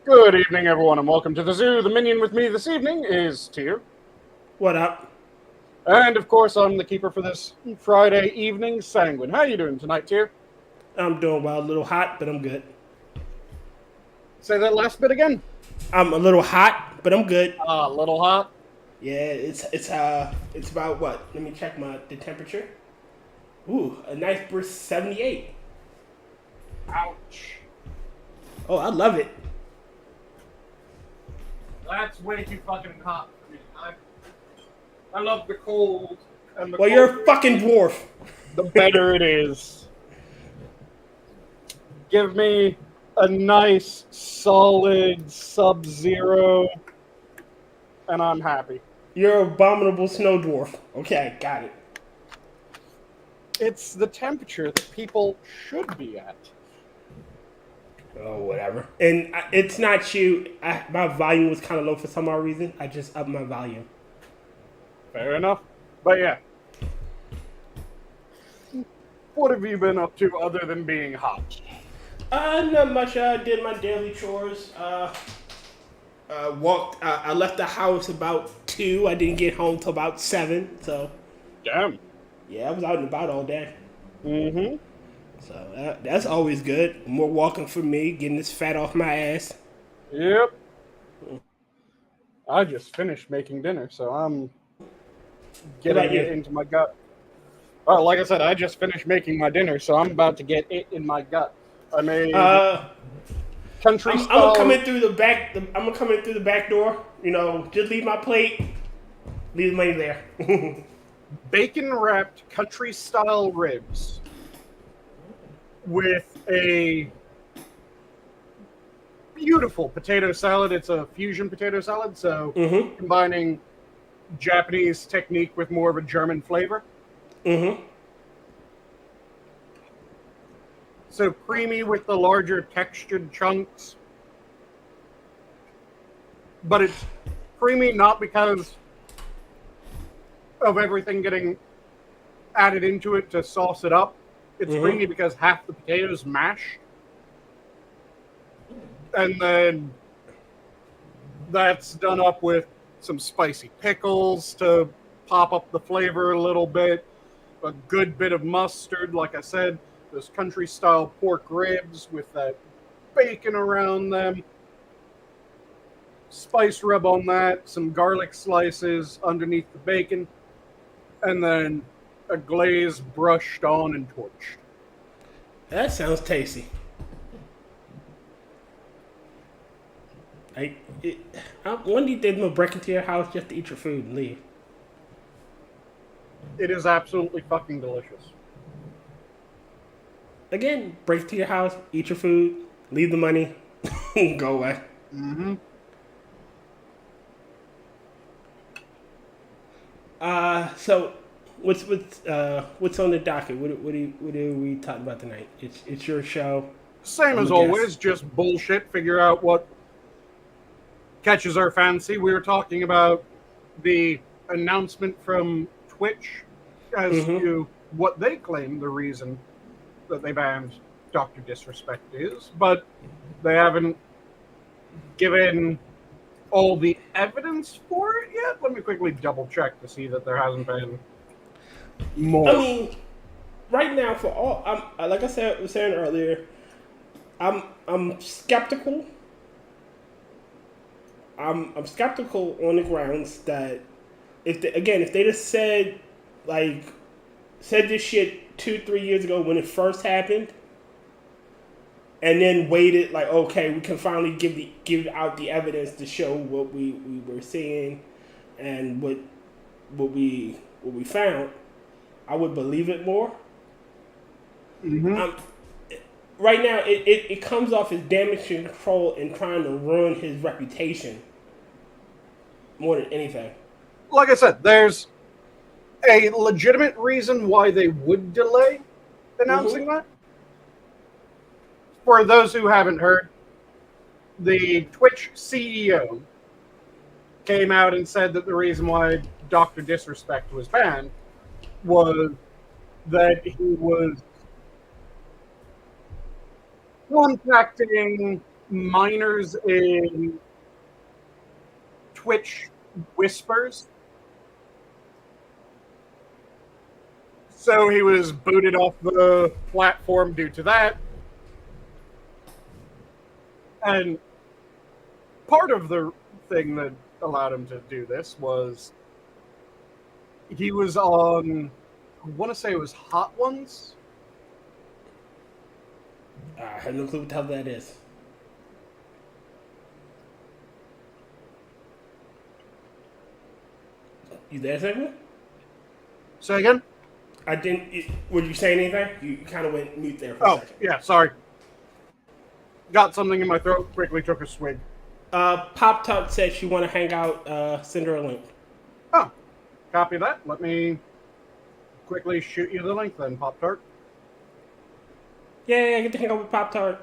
Good evening, everyone, and welcome to the zoo. The minion with me this evening is Tyr. What up? And, of course, I'm the keeper for this Friday evening, Sanguine. How are you doing tonight, Tyr? I'm doing well. A little hot, but I'm good. Say that last bit again. I'm a little hot, but I'm good. A little hot. Yeah, it's about what? Let me check the temperature. Ooh, a nice brisk 78. Ouch. Oh, I love it. That's way too fucking hot for me. I love the cold. And Well, you're a fucking dwarf. The better it is. Give me a nice, solid Sub-Zero, and I'm happy. You're an abominable snow dwarf. Okay, got it. It's the temperature that people should be at. Oh, whatever. And it's not you. My volume was kind of low for some odd reason. I just upped my volume. Fair enough. But yeah. What have you been up to other than being hot? Not much. I did my daily chores. Walked. I left the house about 2. I didn't get home till about 7. So. Damn. Yeah, I was out and about all day. Mm-hmm. So that's always good. More walking for me, getting this fat off my ass. Yep. I just finished making dinner, so I'm getting it into my gut. Well, like I said, I just finished making my dinner, so I'm about to get it in my gut. I made country style. I'm gonna come in through the back. I'm gonna come in through the back door. You know, just leave my plate. Leave the money there. Bacon wrapped country style ribs with a beautiful potato salad. It's a fusion potato salad, so combining Japanese technique with more of a German flavor. So creamy with the larger textured chunks. But it's creamy not because of everything getting added into it to sauce it up. It's creamy because half the potatoes mash. And then that's done up with some spicy pickles to pop up the flavor a little bit. A good bit of mustard, like I said. Those country-style pork ribs with that bacon around them. Spice rub on that. Some garlic slices underneath the bacon. And then a glaze brushed on and torched. That sounds tasty. When do you think I'm gonna break into your house just to eat your food and leave? It is absolutely fucking delicious. Again, break into your house, eat your food, leave the money, go away. So what's on the docket? What are we talking about tonight? It's your show. Same as always, just bullshit. Figure out what catches our fancy. We were talking about the announcement from Twitch as to what they claim the reason that they banned Dr. Disrespect is, but they haven't given all the evidence for it yet. Let me quickly double check to see that there hasn't been more. I mean, right now, for all, like I was saying earlier, I'm skeptical. I'm skeptical on the grounds that if they just said this shit 2-3 years ago when it first happened, and then waited okay, we can finally give out the evidence to show what we were seeing and what we found, I would believe it more. Right now, it comes off as damage control and trying to ruin his reputation more than anything. Like I said, there's a legitimate reason why they would delay announcing that. For those who haven't heard, the Twitch CEO came out and said that the reason why Dr. Disrespect was banned was that he was contacting minors in Twitch whispers. So he was booted off the platform due to that. And part of the thing that allowed him to do this was he was on, I want to say it was Hot Ones. I have no clue what the hell that is. You there, Sanguine? Say again? I didn't. Would you say anything? You kind of went mute there for a second. Yeah, sorry. Got something in my throat, quickly took a swig. Pop Tart said she want to hang out. Send her a link. Oh, copy that. Let me quickly shoot you the link then, Pop Tart. Yeah, I get to hang out with Pop Tart.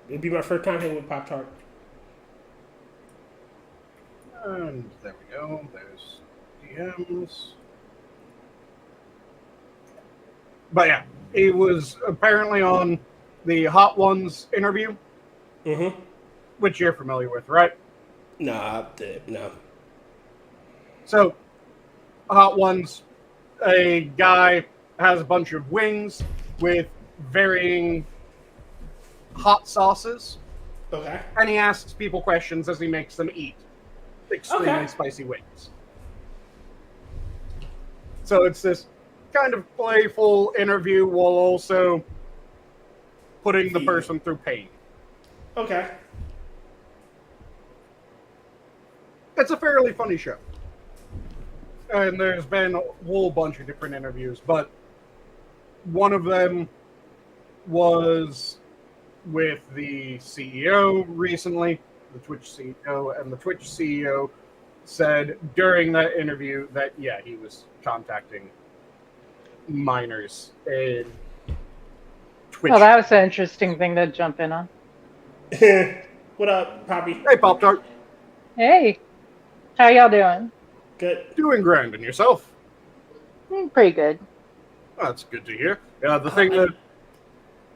It'd be my first time hanging with Pop Tart. And there we go. There's DMs. But yeah, he was apparently on the Hot Ones interview, which you're familiar with, right? No. So, Hot Ones, a guy has a bunch of wings with varying hot sauces. Okay. And he asks people questions as he makes them eat extremely spicy wings. So it's this kind of playful interview while also putting the person through pain. Okay. It's a fairly funny show. And there's been a whole bunch of different interviews, but one of them was with the CEO recently, the Twitch CEO, and the Twitch CEO said during that interview that, yeah, he was contacting minors in Twitch. Oh, that was an interesting thing to jump in on. What up, Poppy? Hey, Pop-Tart. Hey, how y'all doing? Good. Doing grand, and yourself? Pretty good. Oh, that's good to hear. Yeah, the thing that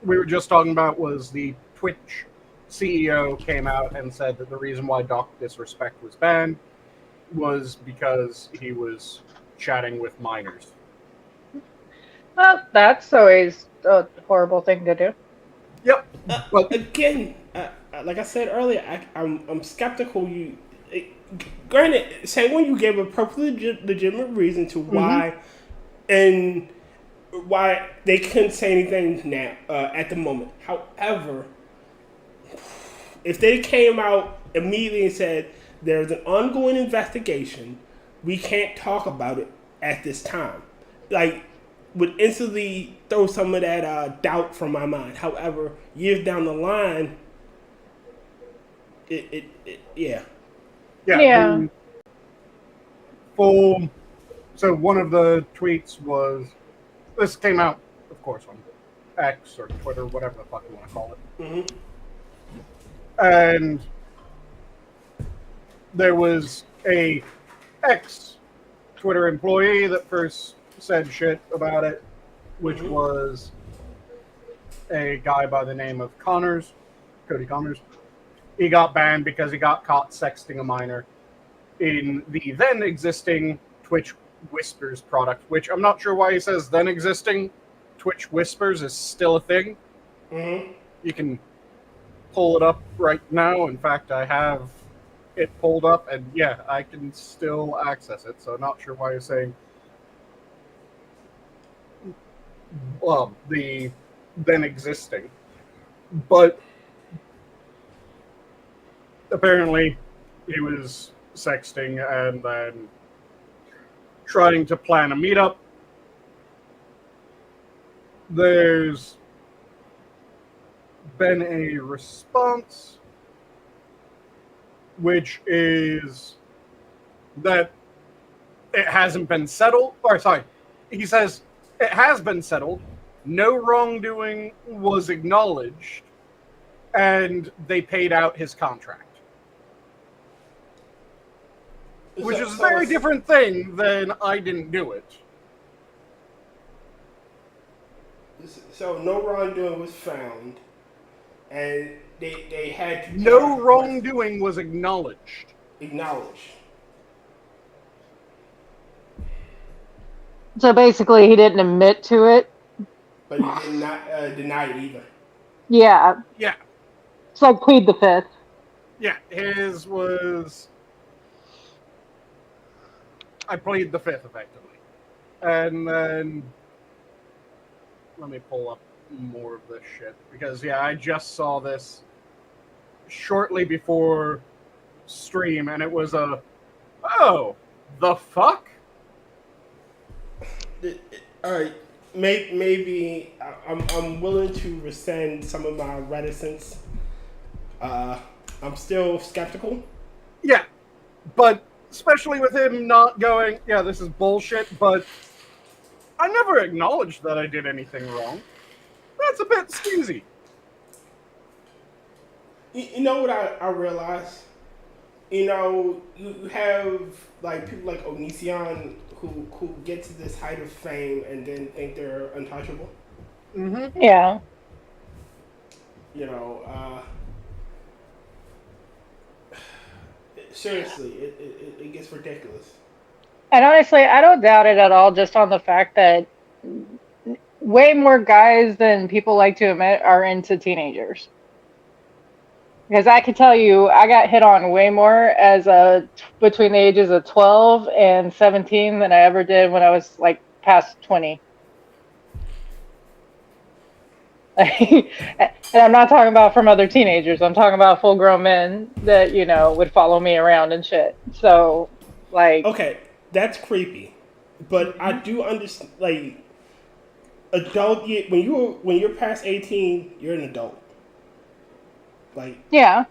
we were just talking about was the Twitch CEO came out and said that the reason why Doc Disrespect was banned was because he was chatting with minors. Well, that's always a horrible thing to do. Yep. But again, like I said earlier, I'm skeptical. Granted, Sanguine, you gave a perfectly legitimate reason to why, and why they couldn't say anything now at the moment. However, if they came out immediately and said there's an ongoing investigation, we can't talk about it at this time, would instantly throw some of that doubt from my mind. However, years down the line, yeah. So one of the tweets was, this came out, of course, on X or Twitter, whatever the fuck you want to call it. And there was a ex-Twitter employee that first said shit about it, which was a guy by the name of Cody Connors. He got banned because he got caught sexting a minor in the then existing Twitch Whispers product, which I'm not sure why he says then existing. Twitch Whispers is still a thing. You can pull it up right now. In fact, I have it pulled up, and yeah, I can still access it, so not sure why you're saying the then existing. But apparently he was sexting and then trying to plan a meetup. There's been a response, which is that it hasn't been settled. Or, sorry, he says it has been settled. No wrongdoing was acknowledged, and they paid out his contract. Which is a very different thing than I didn't do it. So no wrongdoing was found, and they had to no wrongdoing was acknowledged. So basically, he didn't admit to it. But he did not deny it either. Yeah. Yeah. It's like plead the fifth. Yeah, his was... I plead the fifth, effectively. And then... Let me pull up more of this shit. Because, yeah, I just saw this shortly before stream, and it was a... Oh, the fuck? All right, maybe I'm willing to rescind some of my reticence. I'm still skeptical. Yeah, but especially with him not going, yeah, this is bullshit, but I never acknowledged that I did anything wrong. That's a bit skeezy. You know what I realized? You know, you have like people like Onision who get to this height of fame and then think they're untouchable. Mm-hmm. Yeah. You know, seriously, it gets ridiculous. And honestly, I don't doubt it at all, just on the fact that way more guys than people like to admit are into teenagers. Because I can tell you, I got hit on way more between the ages of 12 and 17 than I ever did when I was like past 20. And I'm not talking about from other teenagers. I'm talking about full-grown men that, would follow me around and shit. So, like... Okay, that's creepy. But I do understand, like, adult, when you're past 18, you're an adult. Like... Yeah.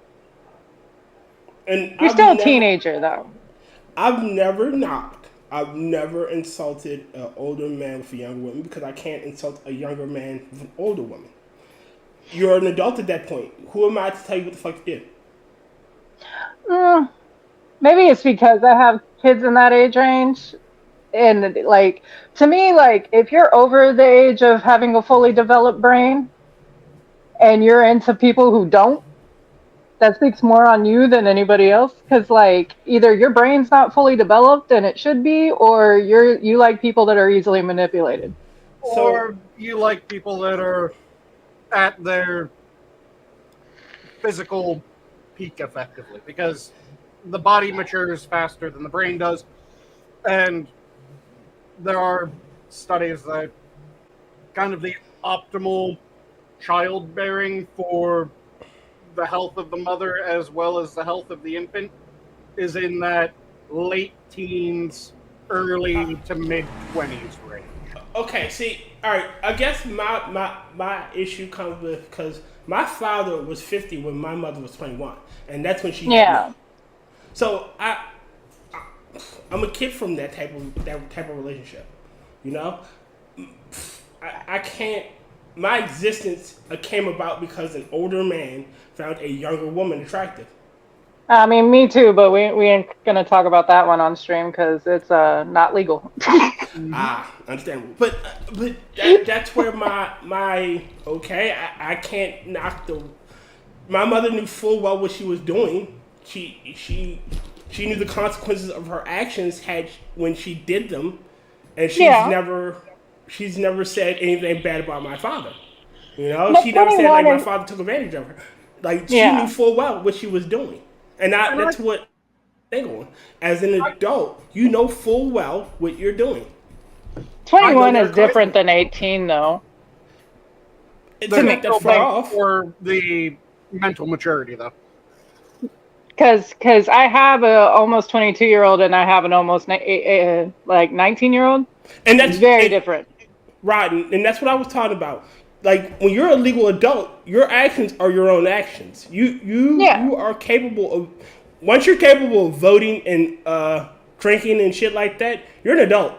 And you're still a teenager, though. I've never insulted an older man with a younger woman because I can't insult a younger man with an older woman. You're an adult at that point. Who am I to tell you what the fuck to do? Maybe it's because I have kids in that age range. And, like, to me, like, if you're over the age of having a fully developed brain and you're into people who don't, that speaks more on you than anybody else. Because, like, either your brain's not fully developed and it should be, or you like people that are easily manipulated. Or you like people that are at their physical peak, effectively. Because the body matures faster than the brain does. And there are studies that kind of the optimal childbearing for the health of the mother as well as the health of the infant is in that late teens, early to mid-20s range. Okay, see, all right, I guess my issue comes with, because my father was 50 when my mother was 21, and that's when she had me. So I'm a kid from that type of relationship, you know. I can't. My existence came about because an older man found a younger woman attractive. I mean, me too, but we ain't gonna talk about that one on stream because it's not legal. Understandable. But that's where my okay. I can't knock the. My mother knew full well what she was doing. She knew the consequences of her actions when she did them, and she's never said anything bad about my father. You know, but she never said like my father took advantage of her. Like she knew full well what she was doing, and that's what I'm going. As an adult, you know full well what you're doing. 21 is different than 18, though. It's not that far off. For the mental maturity, though. Because I have a almost 22-year-old and I have an almost 19-year-old. And that's very different. Right, and that's what I was talking about. Like, when you're a legal adult, your actions are your own actions. You are capable of... Once you're capable of voting and drinking and shit like that, you're an adult.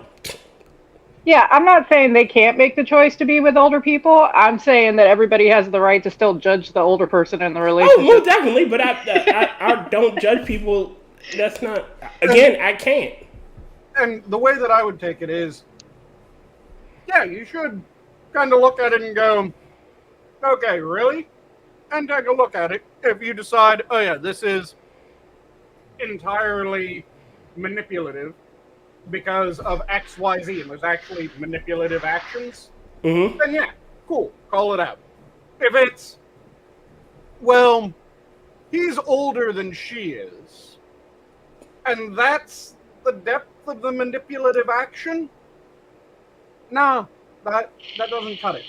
Yeah, I'm not saying they can't make the choice to be with older people. I'm saying that everybody has the right to still judge the older person in the relationship. Oh, well, definitely, but I don't judge people. That's not... Again, I can't. And the way that I would take it is, yeah, you should kind of look at it and go, okay, really? and take a look at it. If you decide, oh yeah, this is entirely manipulative because of X, Y, Z, and there's actually manipulative actions, then yeah, cool, call it out. If it's, well, he's older than she is, and that's the depth of the manipulative action, nah, that doesn't cut it.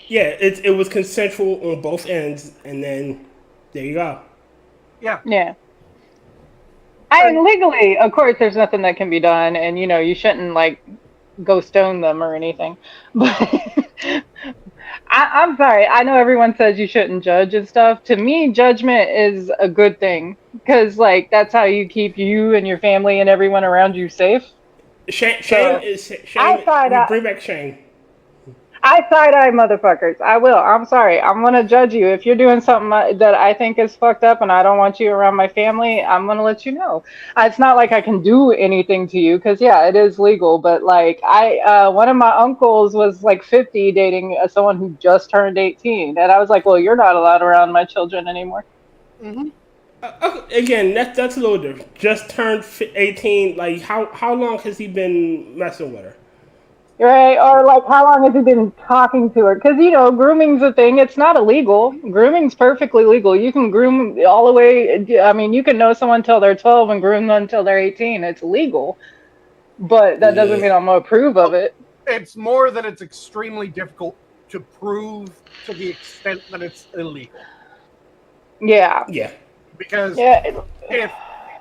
Yeah, it was consensual on both ends, and then there you go. Yeah. Yeah. And legally, of course, there's nothing that can be done, and you shouldn't like go stone them or anything. But I'm sorry. I know everyone says you shouldn't judge and stuff. To me, judgment is a good thing because, like, that's how you keep you and your family and everyone around you safe. Shame So, is shame. I Bring back shame. I side-eye motherfuckers. I will. I'm sorry. I'm going to judge you. If you're doing something that I think is fucked up and I don't want you around my family, I'm going to let you know. It's not like I can do anything to you because, yeah, it is legal. But, like, one of my uncles was, like, 50 dating someone who just turned 18. And I was like, well, you're not allowed around my children anymore. Mm-hmm. Again, that's a little different. Just turned 18. Like, how long has he been messing with her? Right, or like how long has he been talking to her? Because grooming's a thing. It's not illegal. Grooming's perfectly legal. You can groom all the way. I mean, you can know someone till they're 12 and groom them until they're 18. It's legal, but that doesn't mean I'm gonna approve of it. It's more that it's extremely difficult to prove to the extent that it's illegal. Yeah. Yeah. Because if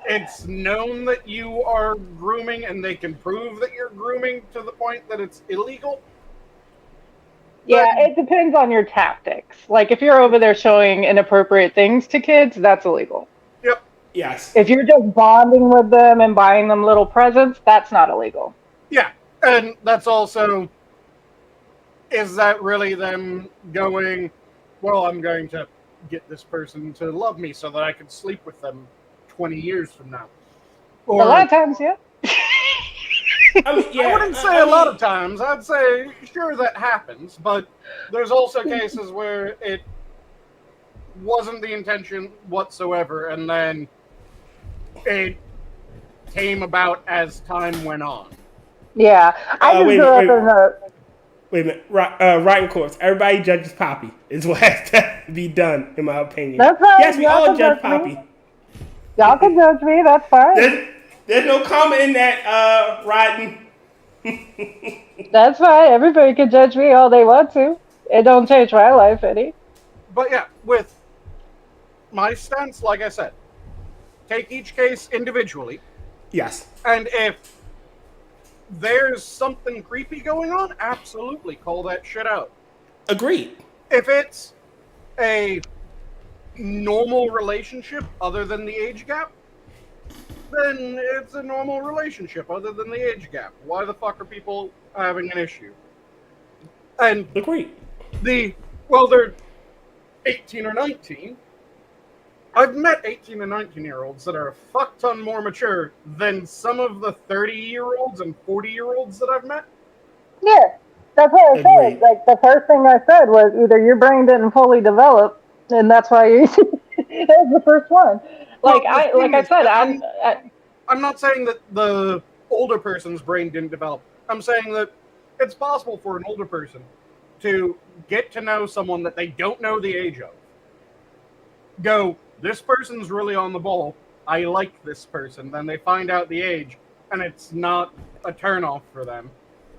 it's known that you are grooming and they can prove that you're grooming to the point that it's illegal. Yeah, it depends on your tactics. Like if you're over there showing inappropriate things to kids, that's illegal. Yep. Yes. If you're just bonding with them and buying them little presents, that's not illegal. Yeah, and that's also, is that really them going, well, I'm going to get this person to love me so that I can sleep with them 20 years from now? Or, a lot of times, yeah. I wouldn't say a lot of times. I'd say, sure, that happens, but there's also cases where it wasn't the intention whatsoever, and then it came about as time went on. Yeah, I just grew up in the... Wait a minute. Writing course. Everybody judges Poppy is what has to be done, in my opinion. That's right. Yes, we all judge Poppy. Y'all can judge me. That's fine. There's no comment in that, Writing. That's fine. Everybody can judge me all they want to. It don't change my life any. But yeah, with my stance, like I said, take each case individually. Yes. And if there's something creepy going on, absolutely call that shit out. Agreed. If it's a normal relationship other than the age gap, then it's a normal relationship other than the age gap. Why the fuck are people having an issue? And agreed. They're 18 or 19. I've met 18 and 19-year-olds that are a fuck ton more mature than some of the 30-year-olds and 40-year-olds that I've met. Yeah, that's what I said. Like, the first thing I said was either your brain didn't fully develop, and that's why you... that was the first one. Like, I'm not saying that the older person's brain didn't develop. I'm saying that it's possible for an older person to get to know someone that they don't know the age of. Go, this person's really on the ball. I like this person. Then they find out the age, and it's not a turnoff for them.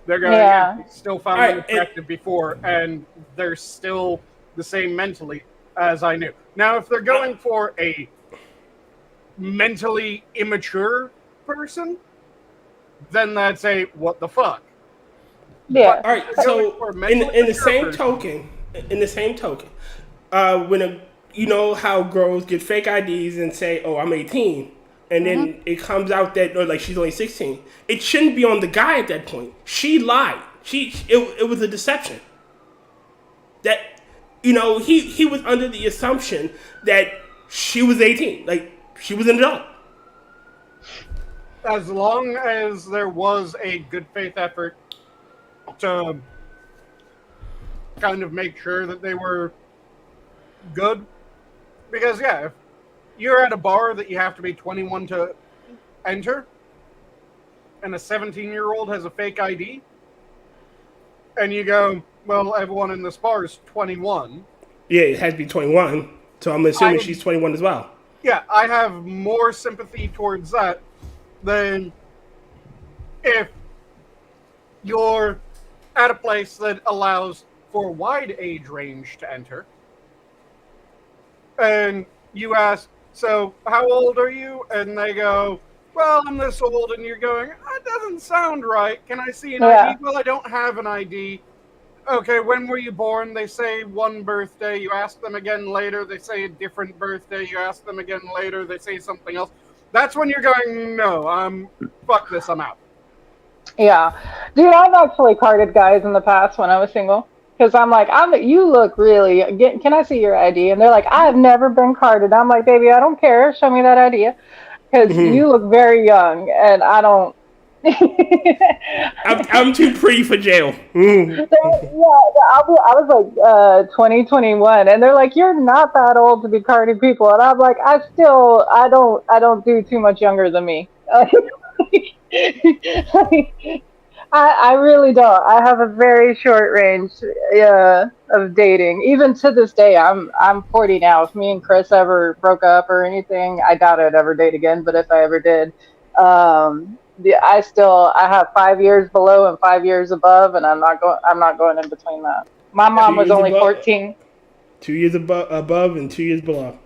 They're going, still found them attractive before, and they're still the same mentally as I knew. Now, if they're going for a mentally immature person, then that's a what the fuck. Yeah. All right. So in the same token, when you know how girls get fake IDs and say, "Oh, I'm 18," and then it comes out that like she's only 16. It shouldn't be on the guy at that point. She lied. It was a deception. That he was under the assumption that she was 18. Like she was an adult. As long as there was a good faith effort to kind of make sure that they were good, Because, yeah, if you're at a bar that you have to be 21 to enter, and a 17-year-old has a fake ID, and you go, well, everyone in this bar is 21. Yeah, it has to be 21. So I'm assuming she's 21 as well. Yeah, I have more sympathy towards that than if you're at a place that allows for a wide age range to enter, and you ask, so how old are you? And they go, well, I'm this old, and you're going, that doesn't sound right. Can I see an ID? Well, I don't have an ID. Okay, when were you born? They say one birthday. You ask them again later. They say a different birthday. You ask them again later. They say something else. That's when you're going, no, fuck this, I'm out. Yeah. Dude, I've actually carded guys in the past when I was single. Because I'm like, you look really, can I see your ID? And they're like, I've never been carded. I'm like, baby, I don't care. Show me that ID. Because you look very young, and I don't. I'm too pretty for jail. Yeah, I was like 2021, and they're like, you're not that old to be carding people. And I'm like, I don't do too much younger than me. I really don't. I have a very short range of dating. Even to this day, I'm 40 now. If me and Chris ever broke up or anything, I doubt I'd ever date again. But if I ever did, I have 5 years below and 5 years above, and I'm not going in between that. My mom was only 14. 2 years above and 2 years below.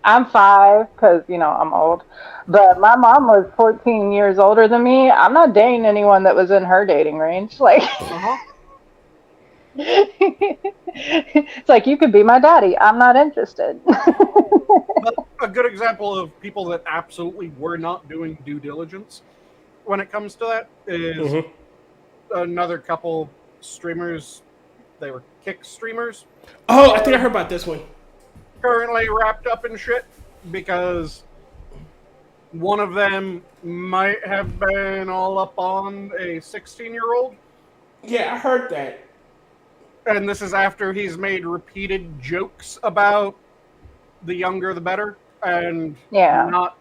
I'm 5 because, I'm old. But my mom was 14 years older than me. I'm not dating anyone that was in her dating range. Like, it's like, you could be my daddy. I'm not interested. But a good example of people that absolutely were not doing due diligence when it comes to that is another couple streamers. They were kick streamers. Oh, I think I heard about this one. Currently wrapped up in shit because one of them might have been all up on a 16-year-old. Yeah, I heard that. And this is after he's made repeated jokes about the younger the better, and not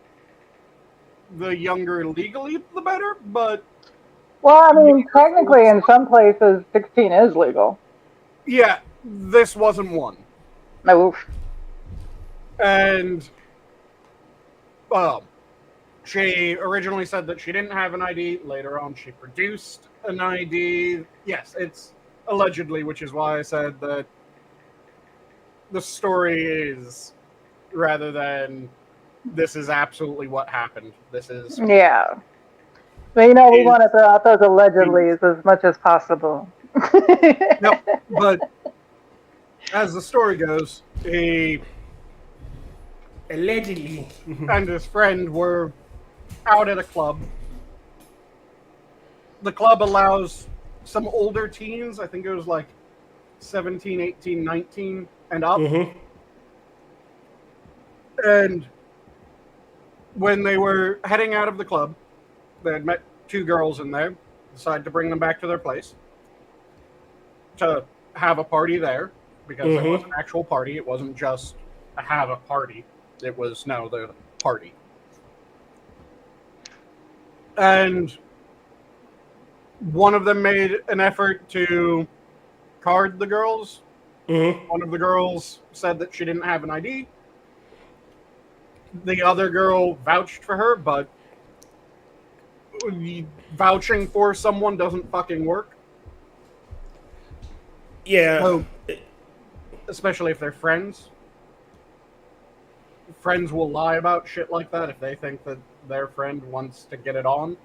the younger legally the better, but... Well, I mean, technically in some places 16 is legal. Yeah, this wasn't one. Oof. And she originally said that she didn't have an ID. Later on, she produced an ID. Yes, it's allegedly, which is why I said that the story is, rather than this is absolutely what happened. This is... Yeah. But, we want to throw out those allegedlys as much as possible. No, but as the story goes, he... Allegedly. and his friend were out at a club. The club allows some older teens, I think it was like 17, 18, 19 and up. And when they were heading out of the club, they had met two girls in there, decided to bring them back to their place to have a party there, because it was an actual party. It wasn't just a have a party. It was, the party. And one of them made an effort to card the girls. One of the girls said that she didn't have an ID. The other girl vouched for her, but vouching for someone doesn't fucking work. Yeah. So, especially if they're friends. Friends will lie about shit like that if they think that their friend wants to get it on.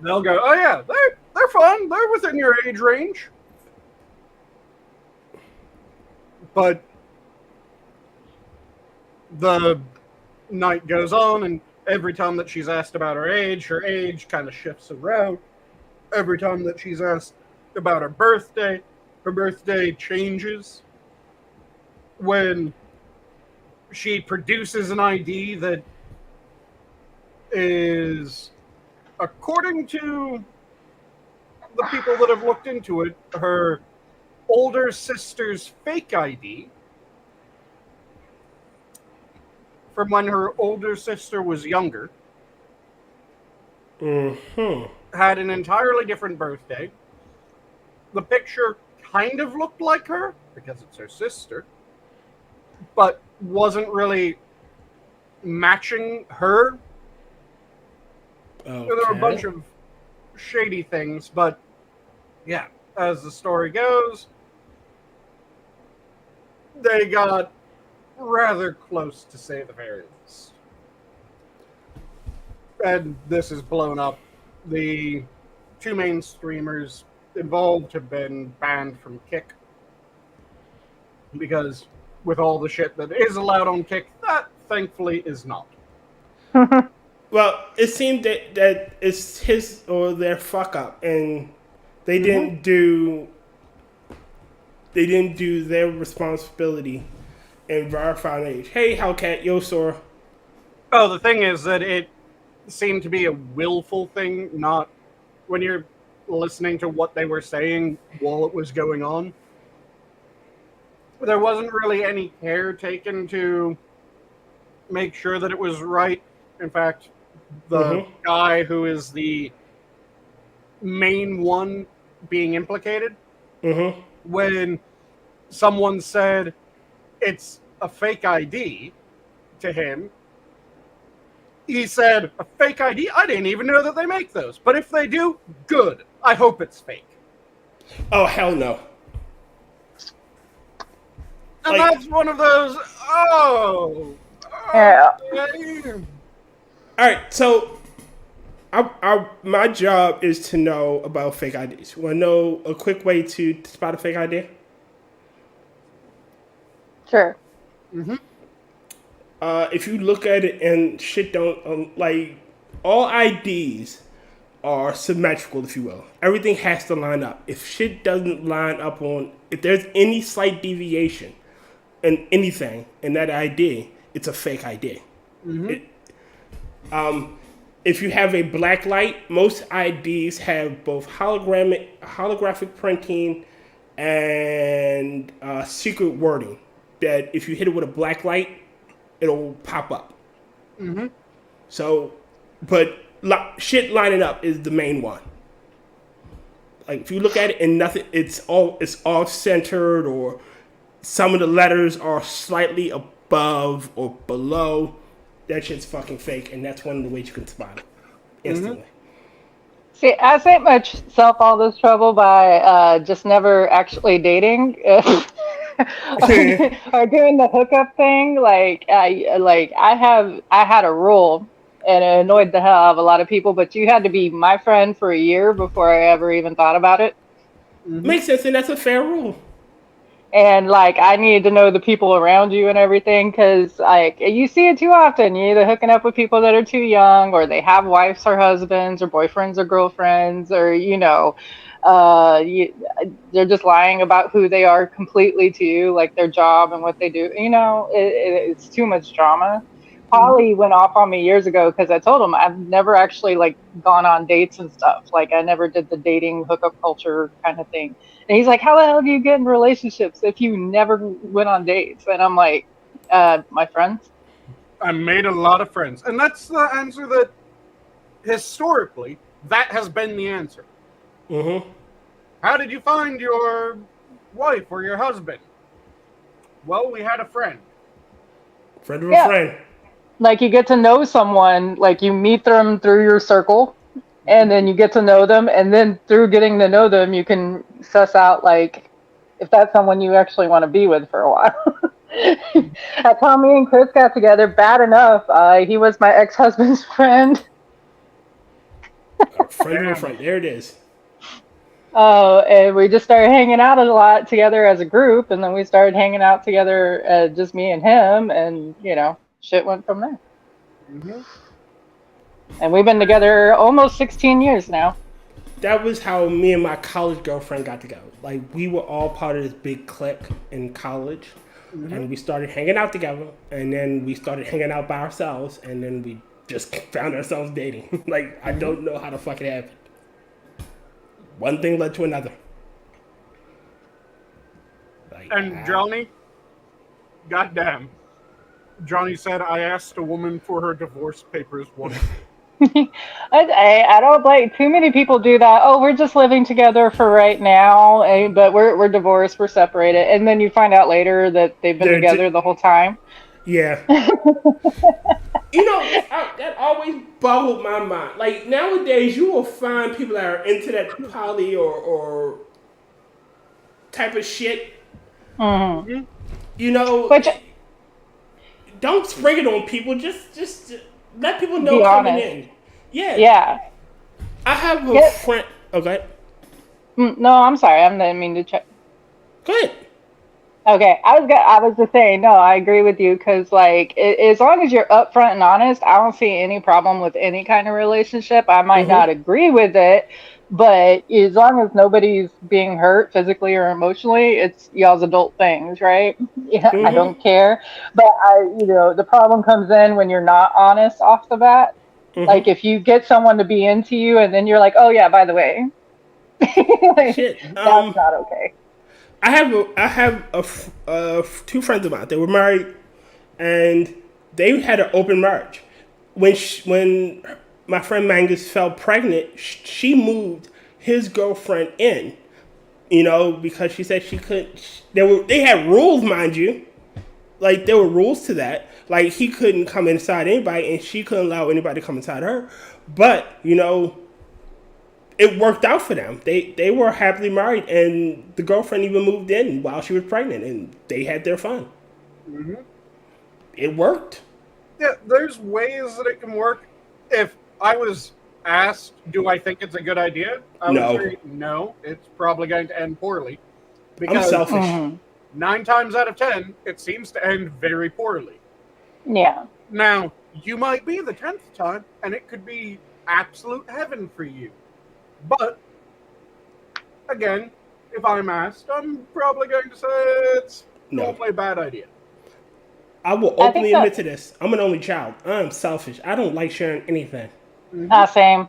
They'll go, oh yeah, they're fun. They're within your age range. But the night goes on, and every time that she's asked about her age kind of shifts around. Every time that she's asked about her birthday changes. When she produces an ID that is, according to the people that have looked into it, her older sister's fake ID. from when her older sister was younger. Had an entirely different birthday. The picture kind of looked like her, because it's her sister, but wasn't really matching her. Okay. There were a bunch of shady things, but yeah, as the story goes, they got rather close, to say the very least. And this is blown up. The two main streamers involved have been banned from Kick, because with all the shit that is allowed on Kick, that thankfully is not. Well, it seemed that it's his or their fuck up, and they didn't do their responsibility in verifying age. Hey, Hellcat, yo, Sora. Oh, the thing is that it seemed to be a willful thing, not when you're listening to what they were saying while it was going on. There wasn't really any care taken to make sure that it was right. In fact, the guy who is the main one being implicated, when someone said it's a fake ID to him, he said, a fake ID? I didn't even know that they make those. But if they do, good. I hope it's fake. Oh, hell no. And that's one of those, Yeah. okay. All right, so my job is to know about fake IDs. Want to know a quick way to spot a fake ID? Sure. If you look at it and shit don't, like, all IDs are symmetrical, if you will. Everything has to line up. If shit doesn't line up if there's any slight deviation in anything in that ID, it's a fake ID. If you have a black light, most IDs have both holographic printing and secret wording that if you hit it with a black light, it'll pop up. So, but shit lining up is the main one. Like if you look at it and nothing, it's off centered, or some of the letters are slightly above or below. That shit's fucking fake, and that's one of the ways you can spot it instantly. See, I saved myself all this trouble by just never actually dating or doing the hookup thing. I had a rule, and it annoyed the hell out of a lot of people. But you had to be my friend for a year before I ever even thought about it. Makes sense, and that's a fair rule. And I needed to know the people around you and everything, because you see it too often. You're either hooking up with people that are too young, or they have wives or husbands or boyfriends or girlfriends, or they're just lying about who they are completely to you, like their job and what they do. It's too much drama. Holly went off on me years ago because I told him I've never actually gone on dates and stuff. I never did the dating hookup culture kind of thing. And he's like, how the hell do you get in relationships if you never went on dates? And I'm like, my friends. I made a lot of friends. And that's the answer that, historically, that has been the answer. How did you find your wife or your husband? Well, we had a friend. Friend of a friend. You get to know someone, you meet them through your circle, and then you get to know them, and then through getting to know them, you can suss out, if that's someone you actually want to be with for a while. That's how me and Chris got together. Bad enough, he was my ex-husband's friend. Friend of a friend, there it is. And we just started hanging out a lot together as a group, and then we started hanging out together, just me and him, and, shit went from there. And we've been together almost 16 years now. That was how me and my college girlfriend got together. We were all part of this big clique in college, and we started hanging out together, and then we started hanging out by ourselves, and then we just found ourselves dating. I don't know how the fuck it happened. One thing led to another. And Johnny, goddamn, Johnny said, I asked a woman for her divorce papers once. I don't like too many people do that. Oh, we're just living together for right now, but we're divorced, we're separated, and then you find out later that they've been together the whole time. Yeah. That always boggled my mind. Like, nowadays, you will find people that are into that poly or type of shit. Mm-hmm. Which, don't spring it on people. Just let people know be coming honest. in. Yeah. Yeah. I have a friend. Okay. No, I'm sorry. I didn't mean to check. Go ahead. Okay, I was just saying, no, I agree with you because, like, as long as you're upfront and honest, I don't see any problem with any kind of relationship. I might not agree with it, but as long as nobody's being hurt physically or emotionally, it's y'all's adult things, right? Yeah, I don't care. But the problem comes in when you're not honest off the bat. Like, if you get someone to be into you and then you're like, oh yeah, by the way, like, Shit. that's not okay. I have two friends of mine. They were married, and they had an open marriage. When my friend Mangus fell pregnant, she moved his girlfriend in. Because she said she couldn't. They had rules, mind you. Like, there were rules to that. Like, he couldn't come inside anybody, and she couldn't allow anybody to come inside her. But it worked out for them. They were happily married, and the girlfriend even moved in while she was pregnant, and they had their fun. Mm-hmm. It worked. Yeah, there's ways that it can work. If I was asked, do I think it's a good idea? I would say no. It's probably going to end poorly. Because I'm selfish. 9 times out of 10, it seems to end very poorly. Yeah. Now, you might be the 10th time, and it could be absolute heaven for you. But, again, if I'm asked, I'm probably going to say it's probably a bad idea. I will openly admit to this. I'm an only child. I'm selfish. I don't like sharing anything. Same.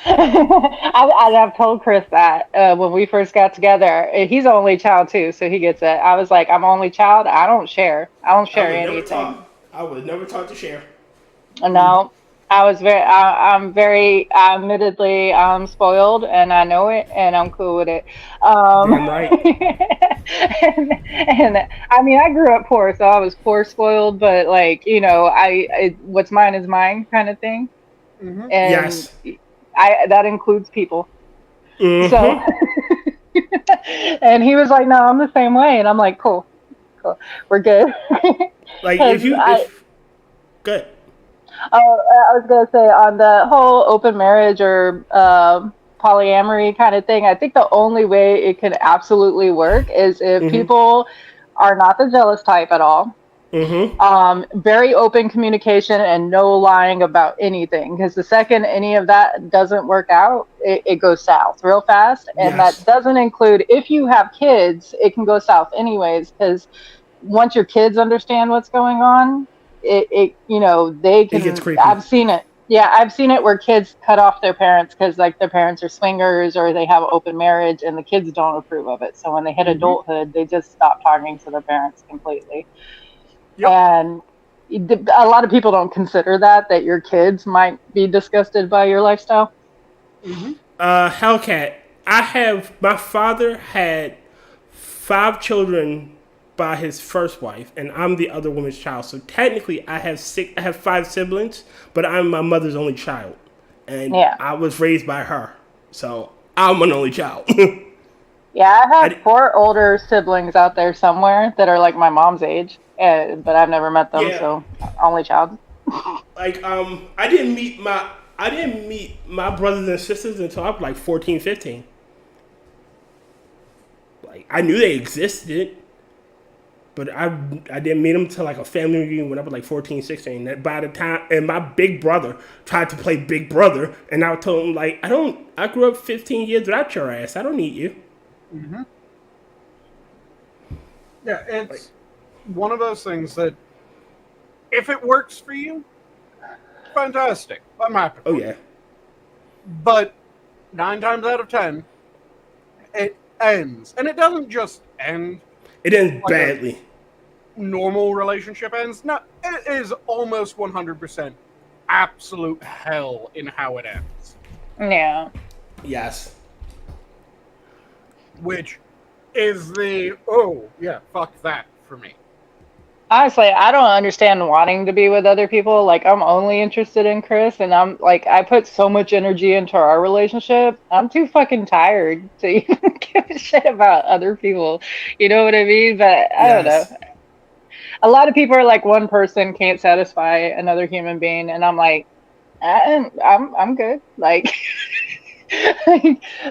I've told Chris that when we first got together. He's an only child too, so he gets it. I was like, I'm only child. I don't share. Anything. I was never taught to share. No, I'm very. Admittedly, I'm spoiled, and I know it, and I'm cool with it. Damn right. and I mean, I grew up poor, so I was poor spoiled. But like, what's mine is mine, kind of thing. Mm-hmm. And yes. that includes people. Mm-hmm. So, and he was like, "No, I'm the same way," and I'm like, "Cool, we're good." Like good. Oh, I was gonna say on the whole open marriage or polyamory kind of thing. I think the only way it can absolutely work is if people are not the jealous type at all. Very open communication and no lying about anything, because the second any of that doesn't work out, it goes south real fast. And that doesn't include if you have kids, it can go south anyways, because once your kids understand what's going on, they can. It gets creepy. I've seen it. Yeah, I've seen it where kids cut off their parents because like their parents are swingers or they have open marriage and the kids don't approve of it. So when they hit adulthood, they just stop talking to their parents completely. Yep. And a lot of people don't consider that your kids might be disgusted by your lifestyle. Hellcat, my father had 5 children by his first wife, and I'm the other woman's child. So technically, I have 5 siblings, but I'm my mother's only child, and I was raised by her, so I'm an only child. Yeah, I have 4 older siblings out there somewhere that are like my mom's age, but I've never met them, so only child. Like, I didn't meet my brothers and sisters until I was like 14, 15. Like, I knew they existed, but I didn't meet them until like a family reunion when I was like 14, 16. And by the time, and my big brother tried to play big brother, and I told him like, I grew up 15 years without your ass. I don't need you. Yeah, it's one of those things that if it works for you, fantastic. I'm happy. Oh yeah. But 9 times out of 10, it ends, and it doesn't just end. It ends badly. normal relationship ends. No, it is almost 100% absolute hell in how it ends. Yeah. Yes. Which is the, oh, yeah, fuck that for me. Honestly, I don't understand wanting to be with other people. Like, I'm only interested in Chris, and I'm like, I put so much energy into our relationship. I'm too fucking tired to even give a shit about other people. You know what I mean? But I don't know. Yes. A lot of people are like, one person can't satisfy another human being, and I'm like, I'm good. Like,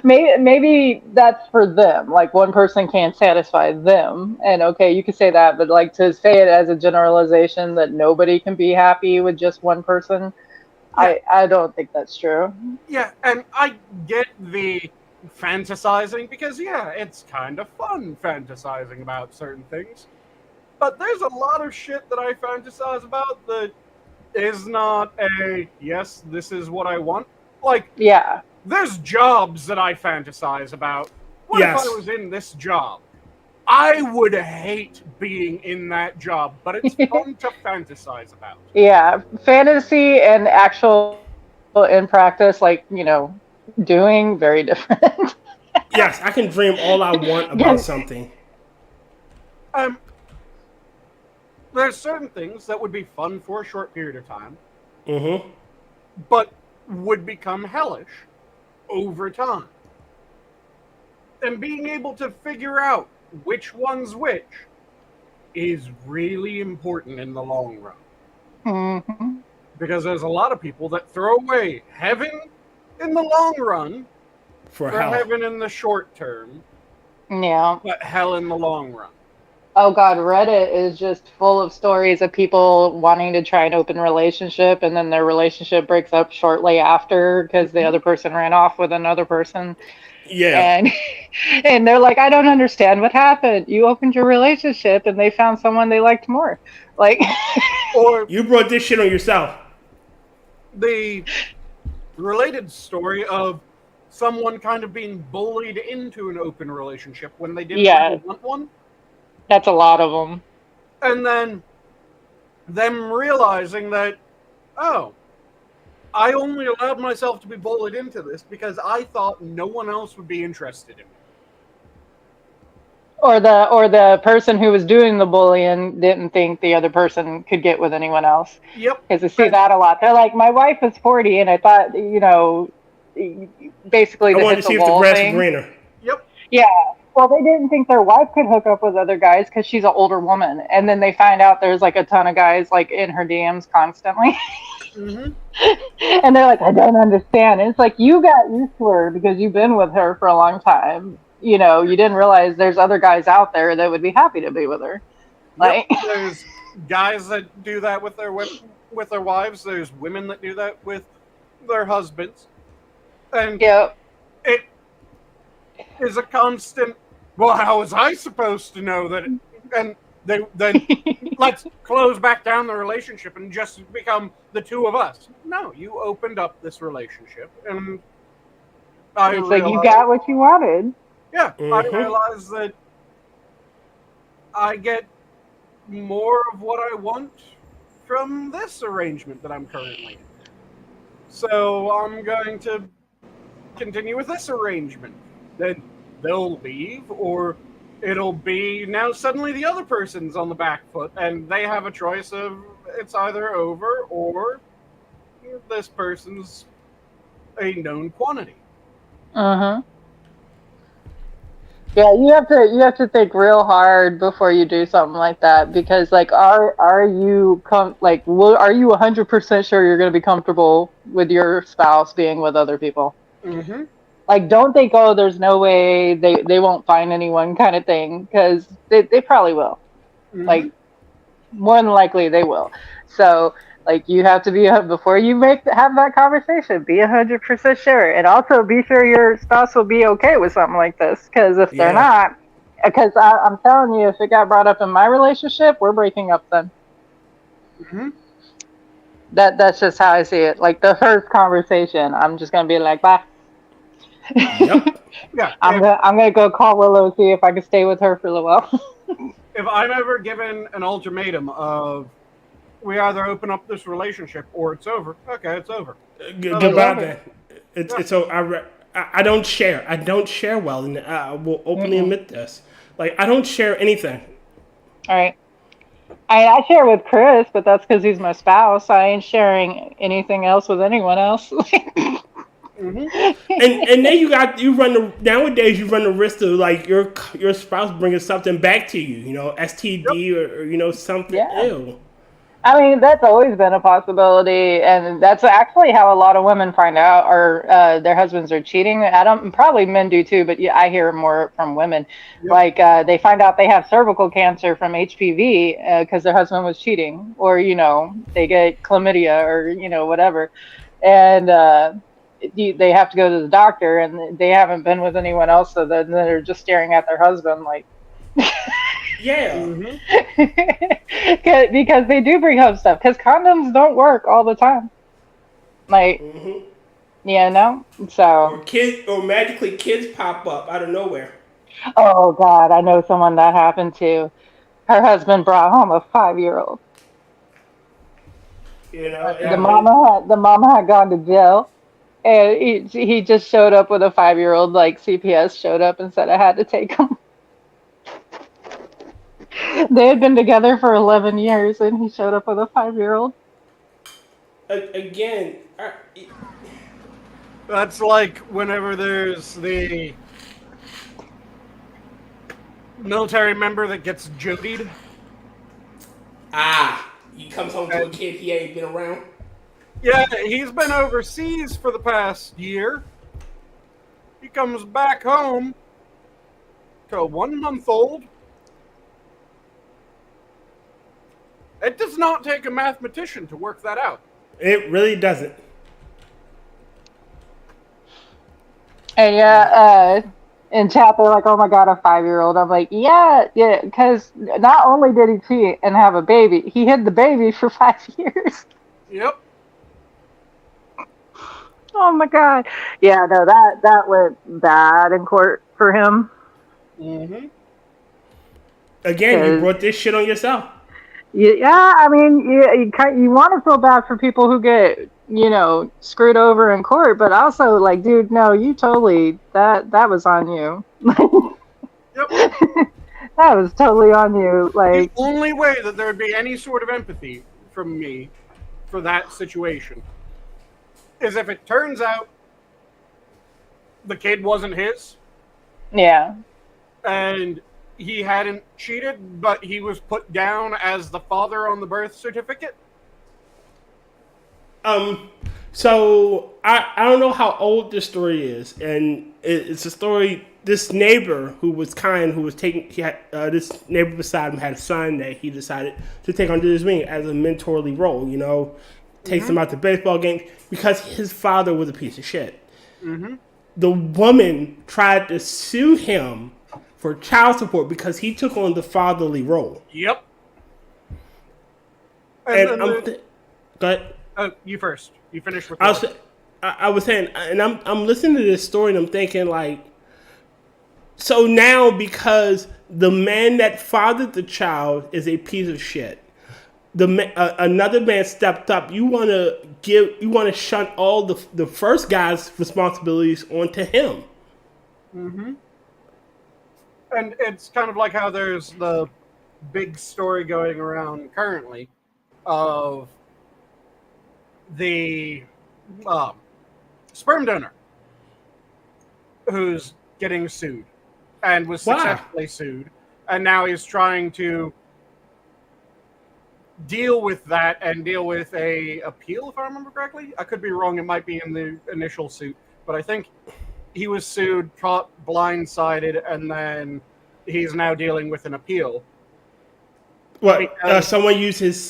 maybe that's for them. Like one person can't satisfy them, and okay, you could say that, but like to say it as a generalization that nobody can be happy with just one person, Yeah. I don't think that's true. Yeah, and I get the fantasizing because, yeah, it's kind of fun fantasizing about certain things. But there's a lot of shit that I fantasize about that is not a, yes, this is what I want. Like, Yeah. there's jobs that I fantasize about. What if I Yes. was in this job? I would hate being in that job, but it's fun to fantasize about. Yeah, fantasy and actual in practice, like, doing very different. Yes, I can dream all I want about something. Um, there's certain things that would be fun for a short period of time, Mm-hmm. but would become hellish over time. And being able to figure out which one's which is really important in the long run. Hmm. Because there's a lot of people that throw away heaven in the long run For for hell. heaven in the short term, Yeah. but hell in the long run. Oh God, Reddit is just full of stories of people wanting to try an open relationship and then their relationship breaks up shortly after because the other person ran off with another person. Yeah. And and they're like, I don't understand what happened. You opened your relationship and they found someone they liked more. Like, Or You brought this shit on yourself. the related story of someone kind of being bullied into an open relationship when they didn't yeah, really want one. that's a lot of them. And then them realizing that, oh, I only allowed myself to be bullied into this because I thought no one else would be interested in me. Or the person who was doing the bullying didn't think the other person could get with anyone else. Yep. Because I see that a lot. They're like, my wife is 40, and I thought, basically I the wanted hit to the see if the wall grass was thing. greener. Yep. Yeah. Well, they didn't think their wife could hook up with other guys because she's an older woman, and then they find out there's like a ton of guys like in her DMs constantly, Mm-hmm. and they're like, I don't understand. And it's like you got used to her because you've been with her for a long time. You didn't realize there's other guys out there that would be happy to be with her. Like, Yep. There's guys that do that with their wives. There's women that do that with their husbands, and yeah, it is a constant. Well, how was I supposed to know that? And then let's close back down the relationship and just become the two of us. No, you opened up this relationship, and I it's realized, like you got what you wanted. yeah, I Mhm. realized that I get more of what I want from this arrangement that I'm currently in. So I'm going to continue with this arrangement. Then they'll leave, or it'll be now suddenly the other person's on the back foot, and they have a choice of it's either over or this person's a known quantity. Uh-huh. Yeah, you have to think real hard before you do something like that because like are you are you 100% sure you're going to be comfortable with your spouse being with other people? Mm-hmm. Like don't think, oh, there's no way they won't find anyone kind of thing because they probably will. Mm-hmm. Like more than likely they will. So like you have to be before you have that conversation, be 100% sure, and also be sure your spouse will be okay with something like this. Because if they're Yeah. not, because I'm telling you, if it got brought up in my relationship, we're breaking up then. Mm-hmm. That's just how I see it. Like the first conversation, I'm just gonna be like, bye. Yep. Yeah. I'm gonna go call Willow, see if I can stay with her for a little while. if I'm ever given an ultimatum of we either open up this relationship or it's over, okay, it's over. Goodbye then. Yeah. It's so I don't share. I don't share well, and I will openly admit this. Like I don't share anything. All right. I share with Chris, but that's because he's my spouse. I ain't sharing anything else with anyone else. And then nowadays you run the risk of like your spouse bringing something back to you, STD or something Yeah. ill. I mean, that's always been a possibility, and that's actually how a lot of women find out or their husbands are cheating. I don't, probably men do too, but yeah, I hear more from women. Yep. Like they find out they have cervical cancer from HPV because their husband was cheating, or they get chlamydia or whatever, and they have to go to the doctor, and they haven't been with anyone else, so then they're just staring at their husband like. Yeah. Because they do bring home stuff. Because condoms don't work all the time. Like, So. Or magically kids pop up out of nowhere. Oh God, I know someone that happened to. Her husband brought home a 5-year-old. The mama had gone to jail, and he just showed up with a 5-year-old. Like CPS showed up and said I had to take him. They had been together for 11 years, and he showed up with a 5-year-old. Again, that's like whenever there's the military member that gets jodied. He comes home to a kid he ain't been around. Yeah, he's been overseas for the past year. He comes back home to a 1-month-old. It does not take a mathematician to work that out. It really doesn't. And in chat they're like, "Oh my God, a 5-year-old." I'm like, yeah, because not only did he cheat and have a baby, he hid the baby for 5 years. Yep. Oh my God. Yeah, no, that went bad in court for him. Again, you brought this shit on yourself. Yeah, I mean, you want to feel bad for people who get, screwed over in court, but also, like, dude, no, you totally, that was on you. Yep. That was totally on you. Like, the only way that there would be any sort of empathy from me for that situation is if it turns out the kid wasn't his. Yeah. And he hadn't cheated, but he was put down as the father on the birth certificate. So I don't know how old this story is, and it's a story. This neighbor who was kind, who was taking, this neighbor beside him had a son that he decided to take under his wing as a mentorly role. Takes him out to baseball games because his father was a piece of shit. The woman tried to sue him for child support because he took on the fatherly role. Yep. Go ahead. You first. You finish with. I was saying, and I'm listening to this story and I'm thinking like, so now because the man that fathered the child is a piece of shit, another man stepped up. You want to shunt all the first guy's responsibilities onto him. And it's kind of like how there's the big story going around currently of the sperm donor who's getting sued and was successfully sued, and now he's trying to deal with that and deal with a appeal, if I remember correctly. I could be wrong. It might be in the initial suit, but I think he was sued, caught blindsided, and then he's now dealing with an appeal. What? Someone used his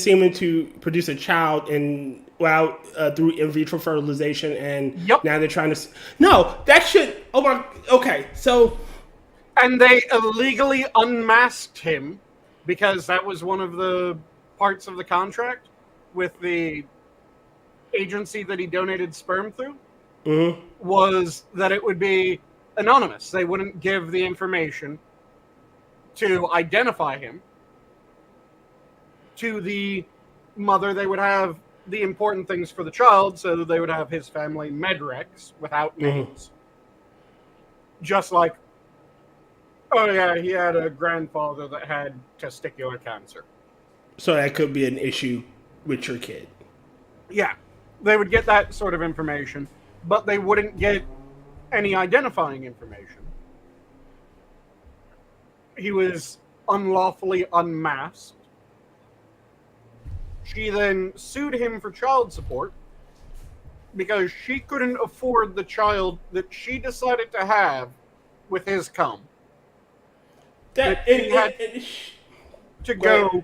semen to produce a child through in vitro fertilization, and now they're trying to. No, that should. Oh my. Okay, so. And they illegally unmasked him because that was one of the parts of the contract with the agency that he donated sperm through. Was that it would be anonymous. They wouldn't give the information to identify him. To the mother, they would have the important things for the child, so that they would have his family medrecs without names. Just like, oh yeah, he had a grandfather that had testicular cancer. So that could be an issue with your kid. Yeah, they would get that sort of information, but they wouldn't get any identifying information. He was unlawfully unmasked. She then sued him for child support because she couldn't afford the child that she decided to have with his cum. That he had to go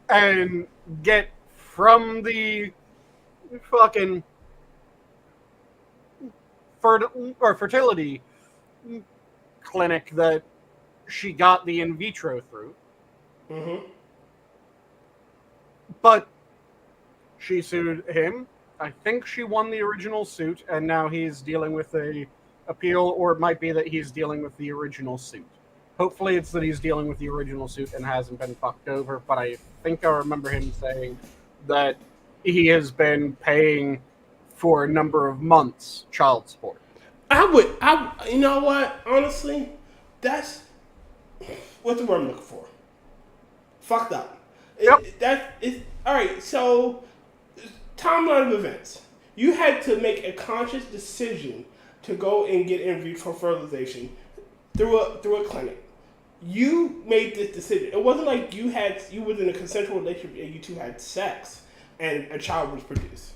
and get from the fucking fertility clinic that she got the in vitro through. But she sued him. I think she won the original suit, and now he's dealing with a appeal, or it might be that he's dealing with the original suit. Hopefully it's that he's dealing with the original suit and hasn't been fucked over, but I think I remember him saying that he has been paying for a number of months child support. You know what? Honestly, that's what's the word I'm looking for. Fucked up. Yep. All right. So, timeline of events. You had to make a conscious decision to go and get in vitro fertilization through a clinic. You made this decision. It wasn't like you was in a consensual relationship and you two had sex and a child was produced.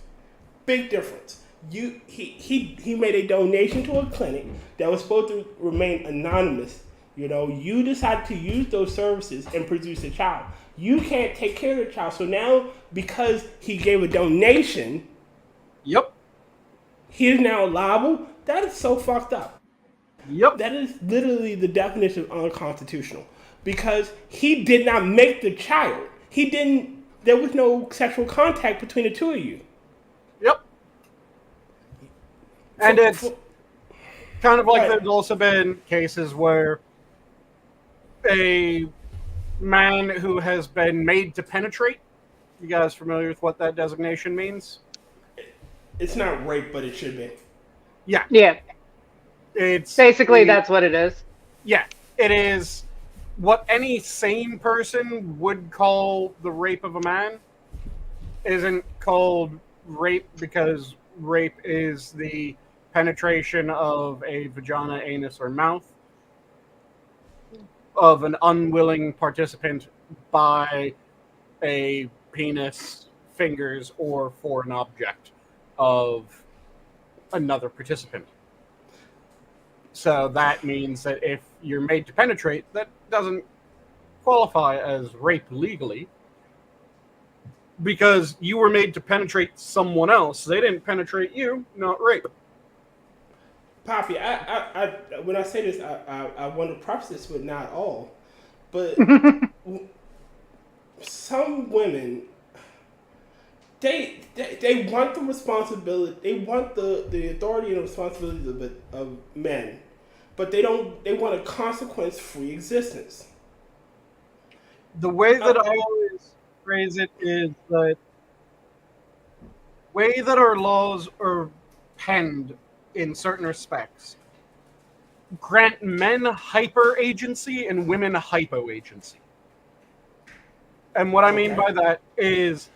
Big difference. He made a donation to a clinic that was supposed to remain anonymous. You know, you decided to use those services and produce a child. You can't take care of the child. So now, because he gave a donation, yep, he is now liable. That is so fucked up. Yep. That is literally the definition of unconstitutional. Because he did not make the child. There was no sexual contact between the two of you. Yep. And it's kind of like there's also been cases where a man who has been made to penetrate. You guys familiar with what that designation means? It's not rape, but it should be. Yeah. Yeah. It's basically that's what it is. Yeah. It is what any sane person would call the rape of a man. Isn't called rape because rape is the penetration of a vagina, anus, or mouth of an unwilling participant by a penis, fingers, or foreign object of another participant. So that means that if you're made to penetrate, that doesn't qualify as rape legally because you were made to penetrate someone else. They didn't penetrate you, not rape. Poppy, I when I say this, I want to preface this with not all, but some women, they want the responsibility, they want the authority and responsibility of men, but they want a consequence-free existence. The way that I always phrase it is that way that our laws are penned in certain respects grant men hyper agency and women hypo agency. And what I mean by that is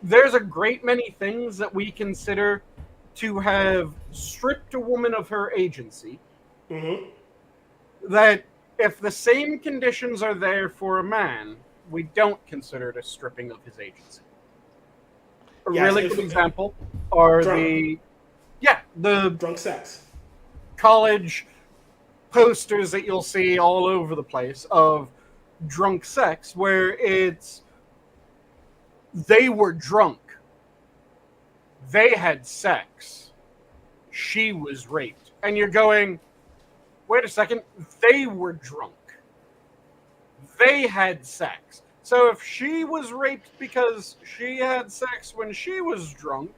there's a great many things that we consider to have stripped a woman of her agency. Mm-hmm. That if the same conditions are there for a man, we don't consider it a stripping of his agency. A really good example are the drunk sex college posters that you'll see all over the place of drunk sex, where it's they were drunk, they had sex, she was raped, and you're going, wait a second, they were drunk, they had sex. So if she was raped because she had sex when she was drunk,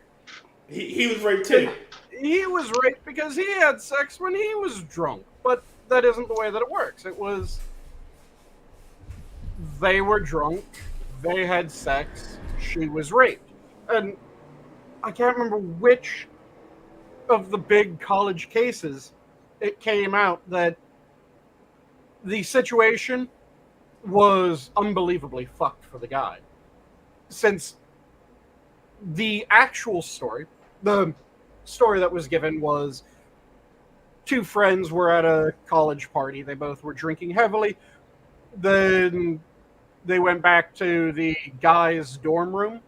he was raped too. He was raped because he had sex when he was drunk. But that isn't the way that it works. It was They were drunk. They had sex. She was raped. And I can't remember which of the big college cases it came out that the situation was unbelievably fucked for the guy. Since the actual story, the story that was given was two friends were at a college party. They both were drinking heavily. Then they went back to the guy's dorm room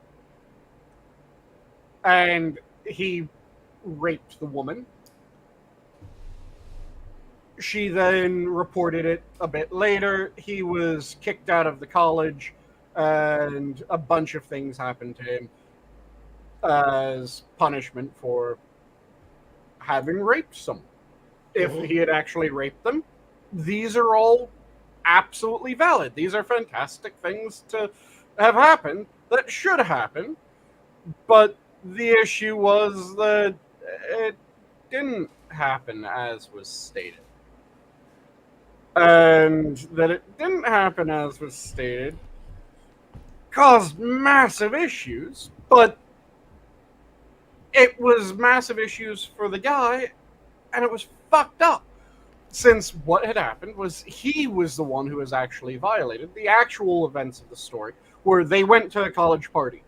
and he raped the woman. She then reported it a bit later. He was kicked out of the college, and a bunch of things happened to him as punishment for having raped someone. If he had actually raped them, these are all absolutely valid. These are fantastic things to have happened that should happen, but the issue was that it didn't happen as was stated. And that it didn't happen as was stated caused massive issues, but it was massive issues for the guy, and it was fucked up. Since what had happened was he was the one who was actually violated. The actual events of the story were they went to a college party.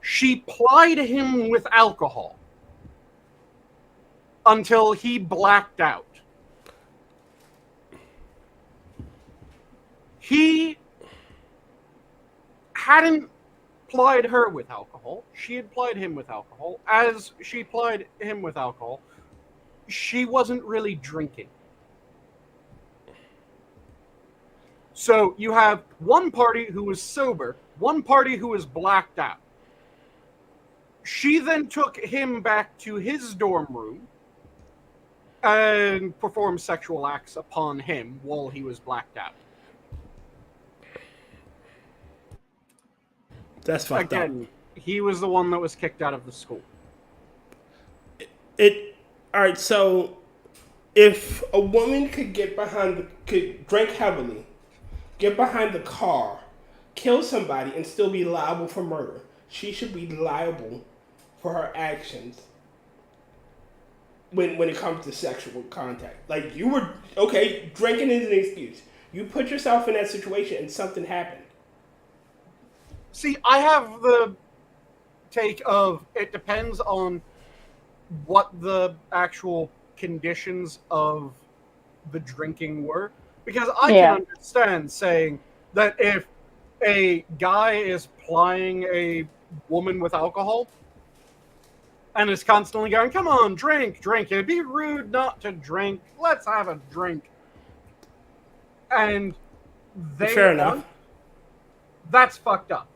She plied him with alcohol until he blacked out. He hadn't plied her with alcohol. She had plied him with alcohol. As she plied him with alcohol, she wasn't really drinking. So you have one party who was sober, one party who was blacked out. She then took him back to his dorm room and performed sexual acts upon him while he was blacked out. That's fucked up. He was the one that was kicked out of the school. All right, so if a woman could drink heavily, get behind the car, kill somebody, and still be liable for murder, she should be liable for her actions when it comes to sexual contact. Like, you were, okay, drinking is an excuse. You put yourself in that situation and something happened. See, I have the take of it depends on what the actual conditions of the drinking were. Because I can understand saying that if a guy is plying a woman with alcohol and is constantly going, come on, drink, it'd be rude not to drink, let's have a drink. And they Fair enough. That's fucked up.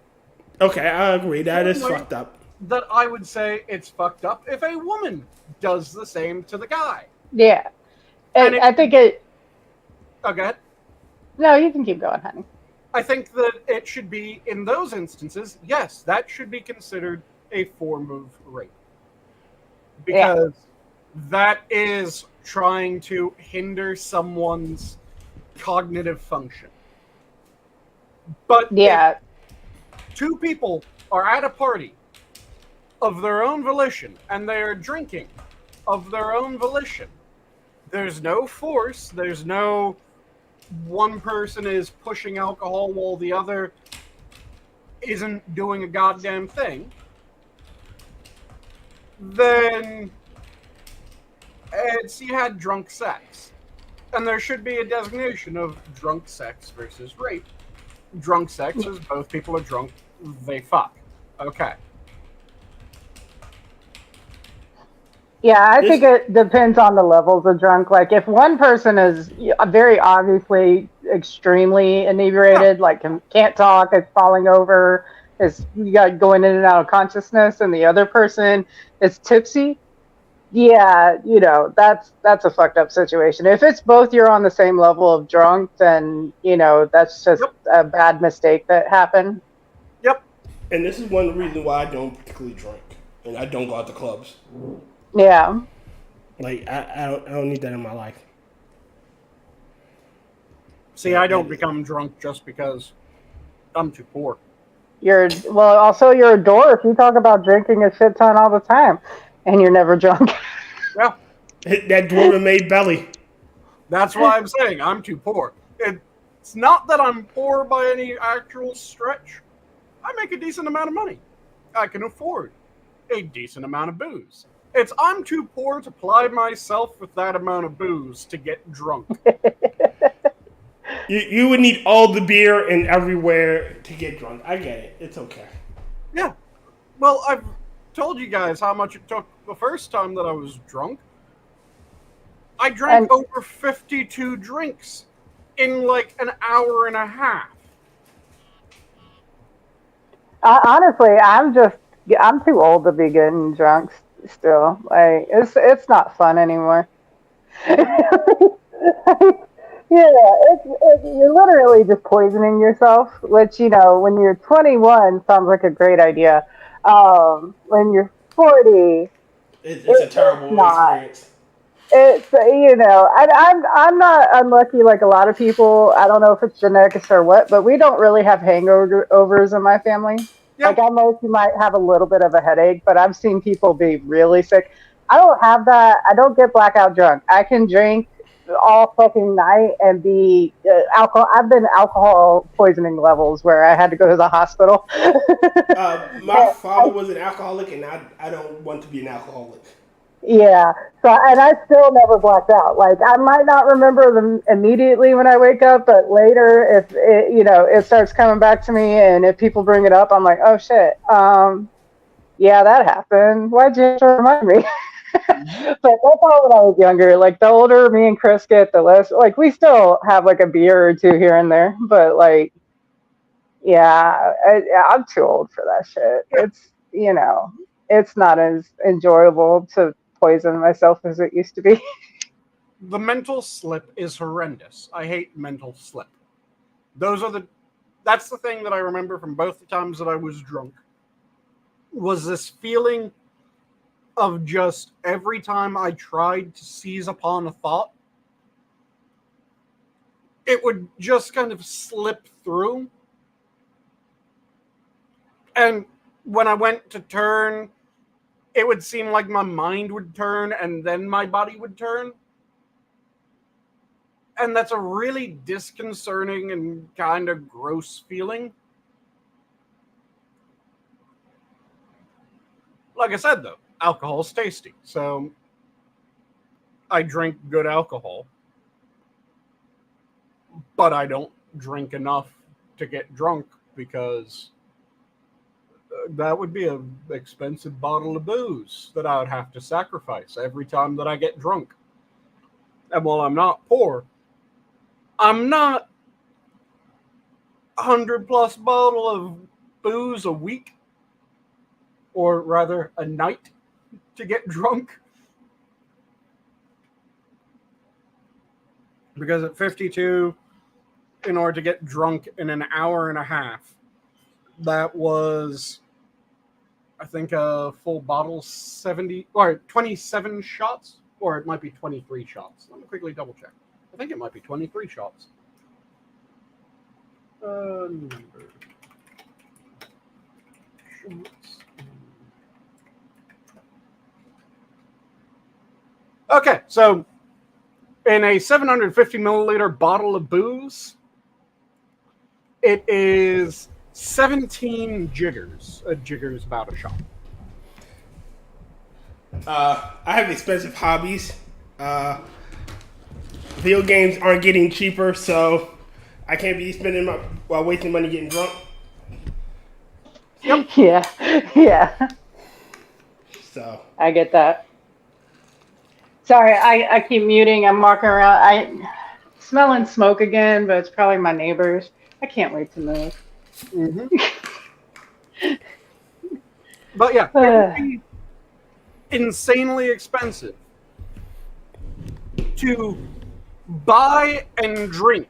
Okay, I agree. That is fucked up. That I would say it's fucked up if a woman does the same to the guy. Yeah. And I think it... Oh, go ahead. No, you can keep going, honey. I think that it should be, in those instances, yes, that should be considered a form of rape. Because that is trying to hinder someone's cognitive function. But if two people are at a party of their own volition and they are drinking of their own volition, there's no force, there's no one person is pushing alcohol while the other isn't doing a goddamn thing, then you had drunk sex. And there should be a designation of drunk sex versus rape. Drunk sex is both people are drunk, they fuck. Okay. Yeah, I think it depends on the levels of drunk. Like, if one person is very obviously extremely inebriated, like can't talk, is falling over, is going in and out of consciousness, and the other person is tipsy, that's a fucked up situation. If it's both you're on the same level of drunk, then, that's just a bad mistake that happened. Yep. And this is one reason why I don't particularly drink, and I don't go out to clubs. Yeah. Like, I don't need that in my life. See, I don't become drunk just because I'm too poor. Also you're a dwarf. You talk about drinking a shit ton all the time, and you're never drunk. Yeah. That dwarven made belly. That's why I'm saying I'm too poor. It's not that I'm poor by any actual stretch. I make a decent amount of money. I can afford a decent amount of booze. I'm too poor to ply myself with that amount of booze to get drunk. You would need all the beer and everywhere to get drunk. I get it. It's okay. Yeah. Well, I've told you guys how much it took the first time that I was drunk. I drank over 52 drinks in like an hour and a half. Honestly, I'm too old to be getting drunk still. Like it's not fun anymore. You're literally just poisoning yourself, which, when you're 21 sounds like a great idea. When you're 40, it's a terrible experience. I'm not unlucky like a lot of people. I don't know if it's genetics or what, but we don't really have hangovers in my family. Yeah. Like, I know you might have a little bit of a headache, but I've seen people be really sick. I don't have that. I don't get blackout drunk. I can drink all fucking night and be alcohol. I've been alcohol poisoning levels where I had to go to the hospital. My father was an alcoholic, and I don't want to be an alcoholic. Yeah, and I still never blacked out. Like, I might not remember them immediately when I wake up, but later, if it starts coming back to me, and if people bring it up, I'm like, oh shit, yeah, that happened. Why'd you have to remind me? But that's all when I was younger. Like, the older me and Chris get, the less. Like, we still have like a beer or two here and there, but like, yeah, I'm too old for that shit. It's not as enjoyable to poison myself as it used to be. The mental slip is horrendous. I hate mental slip. That's the thing that I remember from both the times that I was drunk. Was this feeling of just every time I tried to seize upon a thought, it would just kind of slip through. And when I went to turn, it would seem like my mind would turn and then my body would turn. And that's a really disconcerting and kind of gross feeling. Like I said, though, alcohol's tasty. So I drink good alcohol. But I don't drink enough to get drunk because that would be an expensive bottle of booze that I would have to sacrifice every time that I get drunk. And while I'm not poor, I'm not 100+ bottle of booze a week, or rather a night, to get drunk. Because at 52, in order to get drunk in an hour and a half, that was, I think, a full bottle, 70 or 27 shots, or it might be 23 shots. Let me quickly double check. I think it might be 23 shots. Okay, so in a 750 milliliter bottle of booze, it is 17 jiggers. A jigger is about a shot. I have expensive hobbies. Video games aren't getting cheaper, so I can't be spending while wasting money getting drunk. Yep. Yeah. So I get that. Sorry, I keep muting. I'm walking around. I smelling smoke again, but it's probably my neighbors. I can't wait to move. Mm-hmm. But yeah, it would be insanely expensive to buy and drink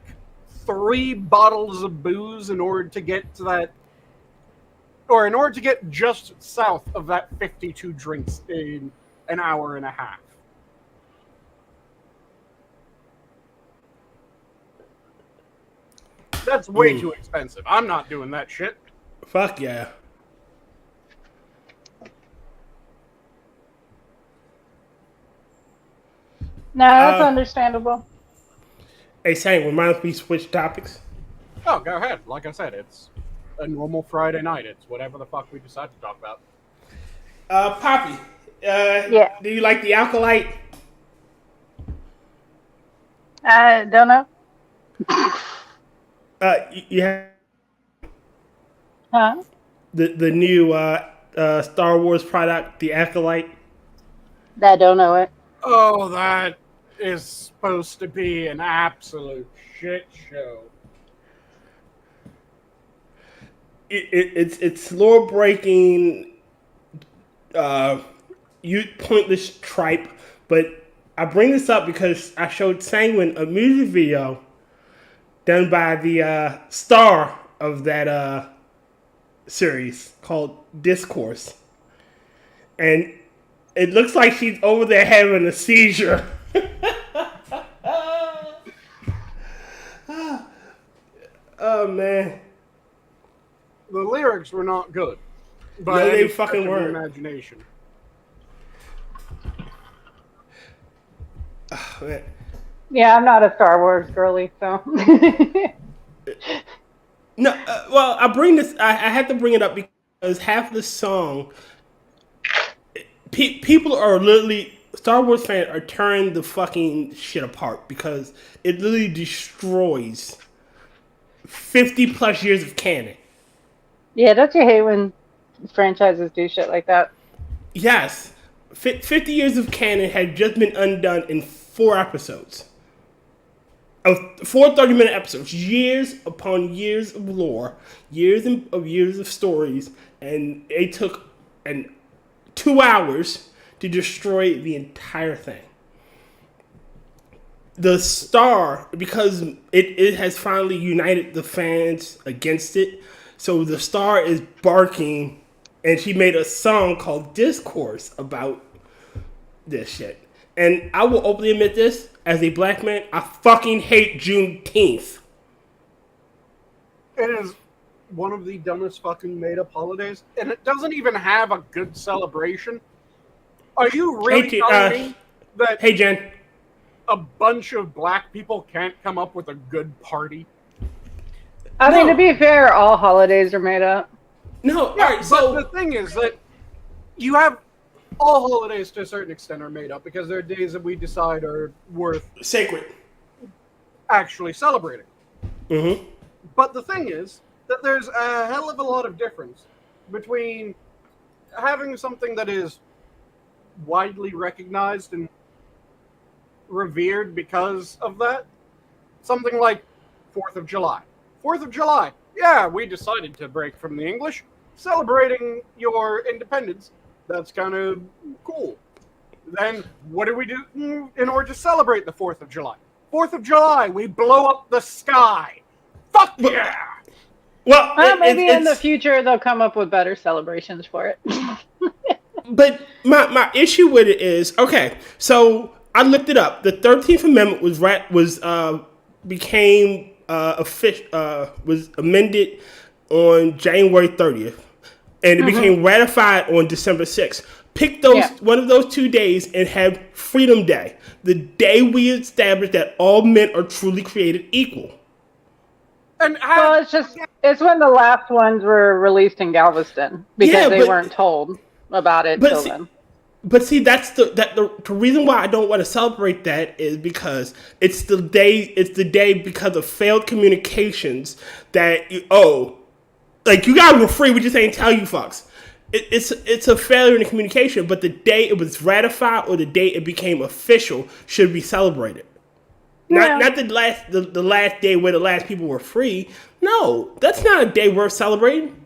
3 bottles of booze in order to get to that, or in order to get just south of that 52 drinks in an hour and a half. That's way too expensive. I'm not doing that shit. Fuck yeah. No, that's understandable. Hey, Sanguine, mind if we switch topics? Oh, go ahead. Like I said, it's a normal Friday night. It's whatever the fuck we decide to talk about. Poppy, Yeah. do you like the Alkalite? I don't know. You have Huh? the new Star Wars product, the Acolyte. I don't know it. Oh, that is supposed to be an absolute shit show. It's lore breaking, pointless tripe. But I bring this up because I showed Sanguine a music video done by the star of that series called Discourse, and it looks like she's over there having a seizure. Oh man. The lyrics were not good. No, they fucking weren't. Imagination. Oh, man. Yeah, I'm not a Star Wars girly, so. No, well, I bring this. I had to bring it up because half the song, people are literally Star Wars fans are tearing the fucking shit apart because it literally destroys 50 plus years of canon. Yeah, don't you hate when franchises do shit like that? Yes, 50 years of canon had just been undone in 4 episodes. Of 4 30-minute episodes, years upon years of lore, years of stories, and it took 2 hours to destroy the entire thing. The Star, because it has finally united the fans against it, so the Star is barking, and she made a song called Discourse about this shit. And I will openly admit this, as a black man, I fucking hate Juneteenth. It is one of the dumbest fucking made-up holidays, and it doesn't even have a good celebration. Are you really telling me that Hey, Jen. a bunch of black people can't come up with a good party? I mean, to be fair, all holidays are made up. No, Yeah, alright, so but the thing is that you have all holidays to a certain extent are made up because they're days that we decide are worth sacred. actually celebrating. Mm-hmm. But the thing is that there's a hell of a lot of difference between having something that is widely recognized and revered because of that. Something like 4th of July. 4th of July. Yeah, we decided to break from the English. Celebrating your independence. That's kind of cool. Then what do we do in order to celebrate the 4th of July? 4th of July, we blow up the sky. Fuck yeah! Well, Maybe in the future they'll come up with better celebrations for it. But my issue with it is, okay, so I looked it up. The 13th Amendment was amended on January 30th, and it became ratified on December 6th. Pick one of those 2 days and have Freedom Day, the day we established that all men are truly created equal. And Well, it's when the last ones were released in Galveston because they weren't told about it till then. But see, that's the reason why I don't want to celebrate that is because it's the day because of failed communications that you guys were free, we just ain't tell you fucks. It's a failure in communication, but the day it was ratified or the day it became official should be celebrated. Yeah. Not the last day where the last people were free. No, that's not a day worth celebrating.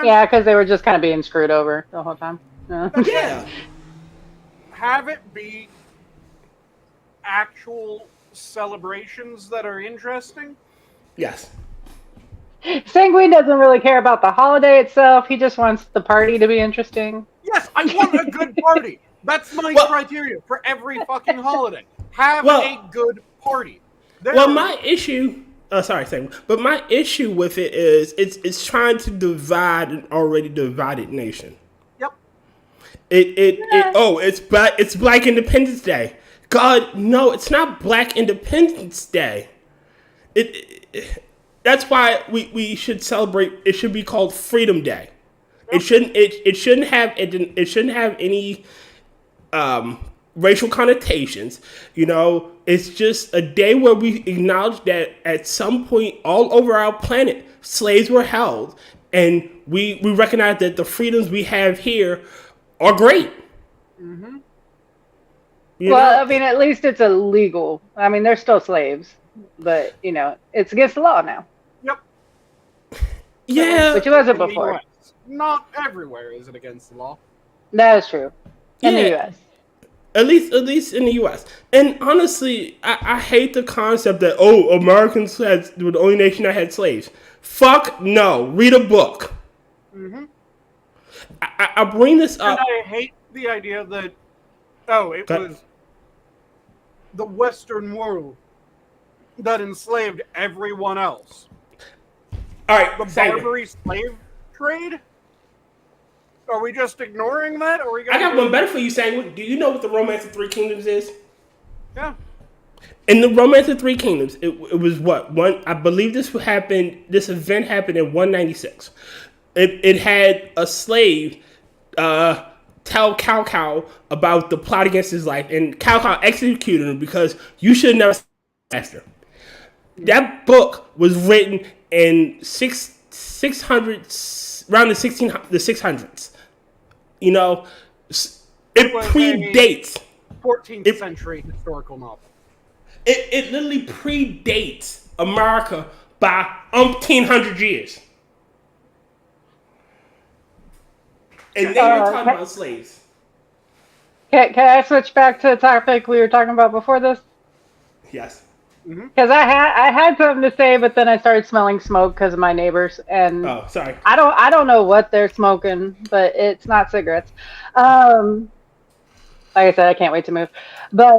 Yeah, because they were just kind of being screwed over the whole time. Yeah. Have it be actual celebrations that are interesting. Yes. Sanguine doesn't really care about the holiday itself. He just wants the party to be interesting. Yes, I want a good party. That's my criteria for every fucking holiday. Have a good party. My issue, sorry, same. But my issue with it is it's trying to divide an already divided nation. Yep. It's Black Independence Day. God, no, it's not Black Independence Day. That's why we should celebrate. It should be called Freedom Day. Yep. It shouldn't have any racial connotations. It's just a day where we acknowledge that at some point all over our planet slaves were held, and we recognize that the freedoms we have here are great. Mm-hmm. I mean, at least it's illegal. I mean, they're still slaves, but it's against the law now. Yep. Yeah, which it wasn't before. Not everywhere is it against the law. That is true. In the U.S. At least in the U.S. And honestly, I hate the concept that, Americans were the only nation that had slaves. Fuck no. Read a book. Mm-hmm. I bring this up. And I hate the idea that, it was the Western world that enslaved everyone else. All right. The Barbary slave trade? Are we just ignoring that? Or I got one better for you, Sanguine. Do you know what the Romance of Three Kingdoms is? Yeah. In the Romance of Three Kingdoms, it was what? I believe this event happened in 196. It had a slave tell Cao about the plot against his life, and Cao executed him because you should never master. That book was written in 600s, around the 600s. It predates 14th century historical novel. It literally predates America by 1,800 years. And they were talking about slaves. Can I switch back to the topic we were talking about before this? Yes. Because I had something to say, but then I started smelling smoke because of my neighbors, and sorry. I don't know what they're smoking, but it's not cigarettes. Like I said, I can't wait to move. But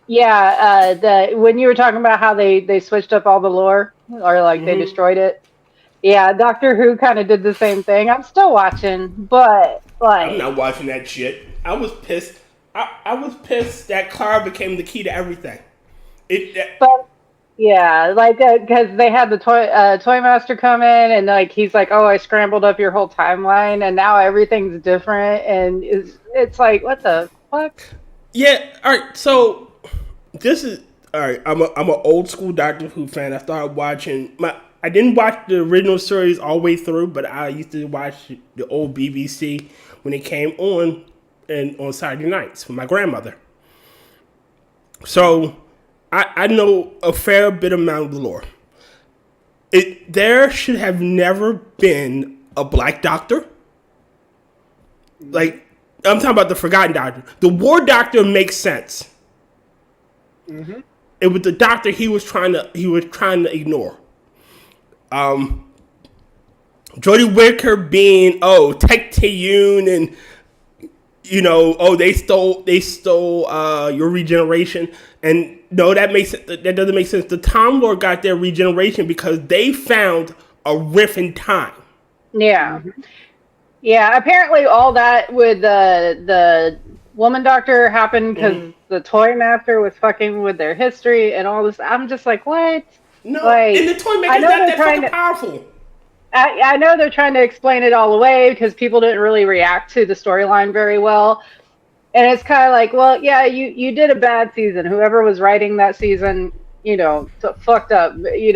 when you were talking about how they switched up all the lore, or they destroyed it. Yeah, Doctor Who kind of did the same thing. I'm still watching, but I'm not watching that shit. I was pissed. I was pissed that Clara became the key to everything. But yeah, because they had the toy master come in, and he's like, I scrambled up your whole timeline, and now everything's different, and it's like, what the fuck? Yeah. All right. So this is all right. I'm an old school Doctor Who fan. I started watching I didn't watch the original series all the way through, but I used to watch the old BBC when it came on on Saturday nights with my grandmother. So I know a fair bit amount of the lore. There should have never been a black doctor. I'm talking about the Forgotten Doctor. The War Doctor makes sense. Mm-hmm. It was the doctor he was trying to ignore. Jodie Whittaker being Tech Tayun and they stole your regeneration, and no, that doesn't make sense. The Time Lord got their regeneration because they found a rift in time. Yeah. Yeah, apparently all that with the woman doctor happened because the toy master was fucking with their history and all this. I'm just like, what? No, and the toy maker's not that fucking powerful. I know they're trying to explain it all away because people didn't really react to the storyline very well. And it's kind of like, well, yeah, you did a bad season. Whoever was writing that season, fucked up, but you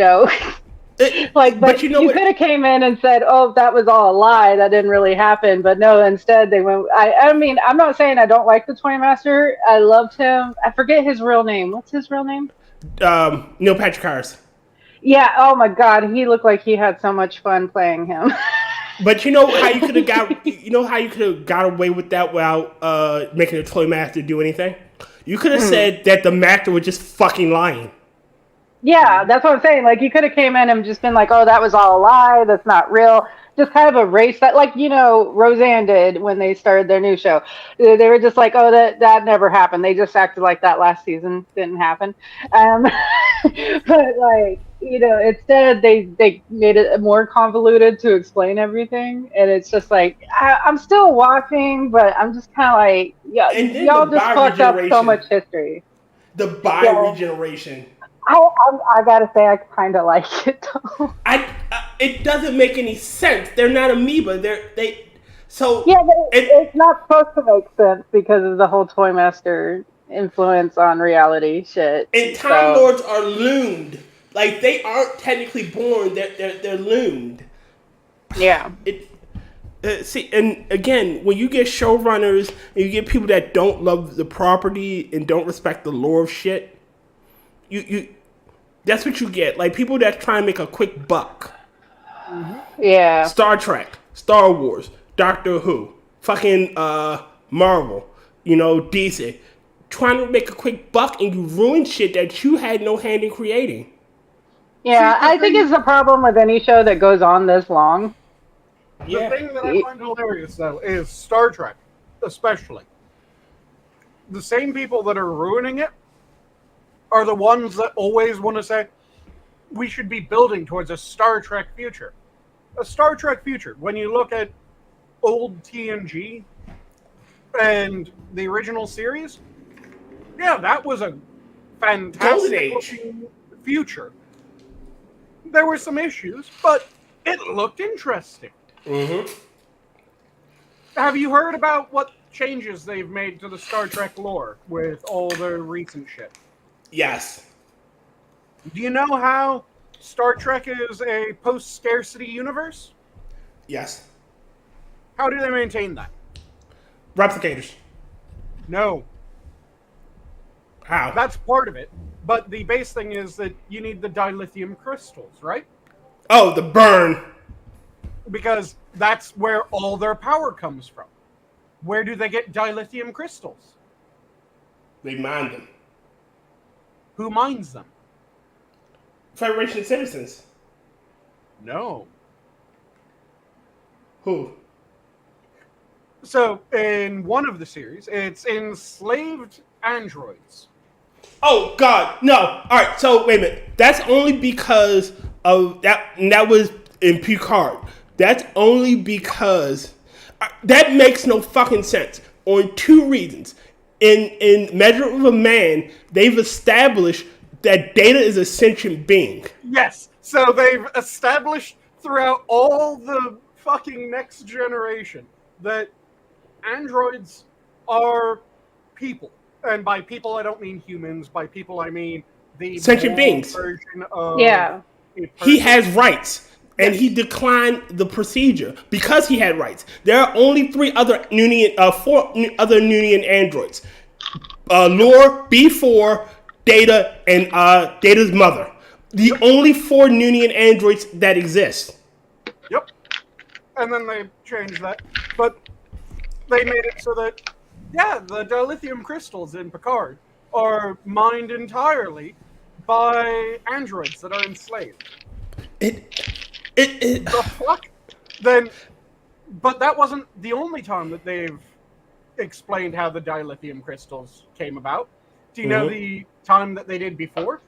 could have came in and said, that was all a lie. That didn't really happen. But no, instead they went, I mean, I'm not saying I don't like the Toy Master. I loved him. I forget his real name. What's his real name? Neil Patrick Harris. Yeah, oh my God, he looked like he had so much fun playing him. But you know how you could have got away with that without making the Toy Master do anything? You could have said that the Master was just fucking lying. Yeah, that's what I'm saying. Like, you could have came in and just been like, "Oh, that was all a lie. That's not real." Just kind of erase that, like Roseanne did when they started their new show. They were just like, "Oh, that never happened." They just acted like that last season didn't happen. Um, but like, instead they made it more convoluted to explain everything, and it's just like I'm still watching, but I'm just kind of like, yeah, And then the y'all just fucked up so bi-regeneration. much history. The Yeah. bi-regeneration. I gotta say, I kind of like it though. It doesn't make any sense. They're not amoeba. They so Yeah, but it it's not supposed to make sense because of the whole Toy Master influence on reality shit. and Time So Lords are loomed. Like they aren't technically born. They're loomed. yeah, It see, and again, when you get showrunners and you get people that don't love the property and don't respect the lore of shit, you that's what you get. Like people that try and make a quick buck. yeah, Star Trek, Star Wars, Doctor Who, fucking Marvel, DC. Trying to make a quick buck and you ruin shit that you had no hand in creating. See, yeah. I think it's the problem with any show that goes on this long. the Yeah. thing that I find hilarious though is Star Trek, especially. The same people that are ruining it are the ones that always want to say we should be building towards a Star Trek future. A Star Trek future. When you look at old TNG and the original series, yeah, that was a Golden fantastic Age. looking future. There were some issues, but it looked interesting. Mm-hmm. Have you heard about what changes they've made to the Star Trek lore with all the recent shit? Yes. Do you know how Star Trek is a post-scarcity universe? Yes. How do they maintain that? Replicators. No, How? that's part of it. But the base thing is that you need the dilithium crystals, right? Oh, the burn. Because that's where all their power comes from. Where do they get dilithium crystals? They mine them. Who mines them? Federation citizens. No. Who? So, in one of the series, it's enslaved androids. Oh God, no! All right, so wait a minute. That's only because of that. And that was in Picard. That's only because that makes no fucking sense on two reasons. In Measure of a Man, they've established that Data is a sentient being. Yes, so they've established throughout all the fucking next generation that androids are people. And by people, I don't mean humans. By people, I mean the Sentient beings. version of Yeah. a person. He has rights, and he declined the procedure because he had rights. There are only four other Noonian androids: Lore, B4, Data, and Data's mother. The only four Noonian androids that exist. Yep. And then they changed that. But they made it so that, yeah, the dilithium crystals in Picard are mined entirely by androids that are enslaved. The fuck? Then, but that wasn't the only time that they've explained how the dilithium crystals came about. Do you know the time that they did before?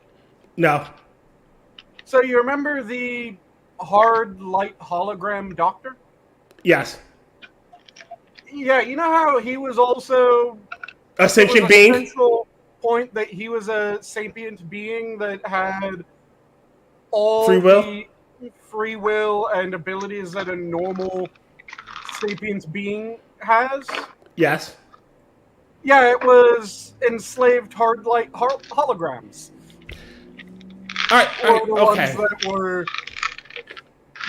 No. So you remember the hard light hologram doctor? Yes. Yeah, you know how he was also A sentient being? central point that he was a sapient being that had all Free will? the free will and abilities that a normal sapient being has? Yes. Yeah, it was enslaved hard light holograms. All right. Or the Okay. ones that were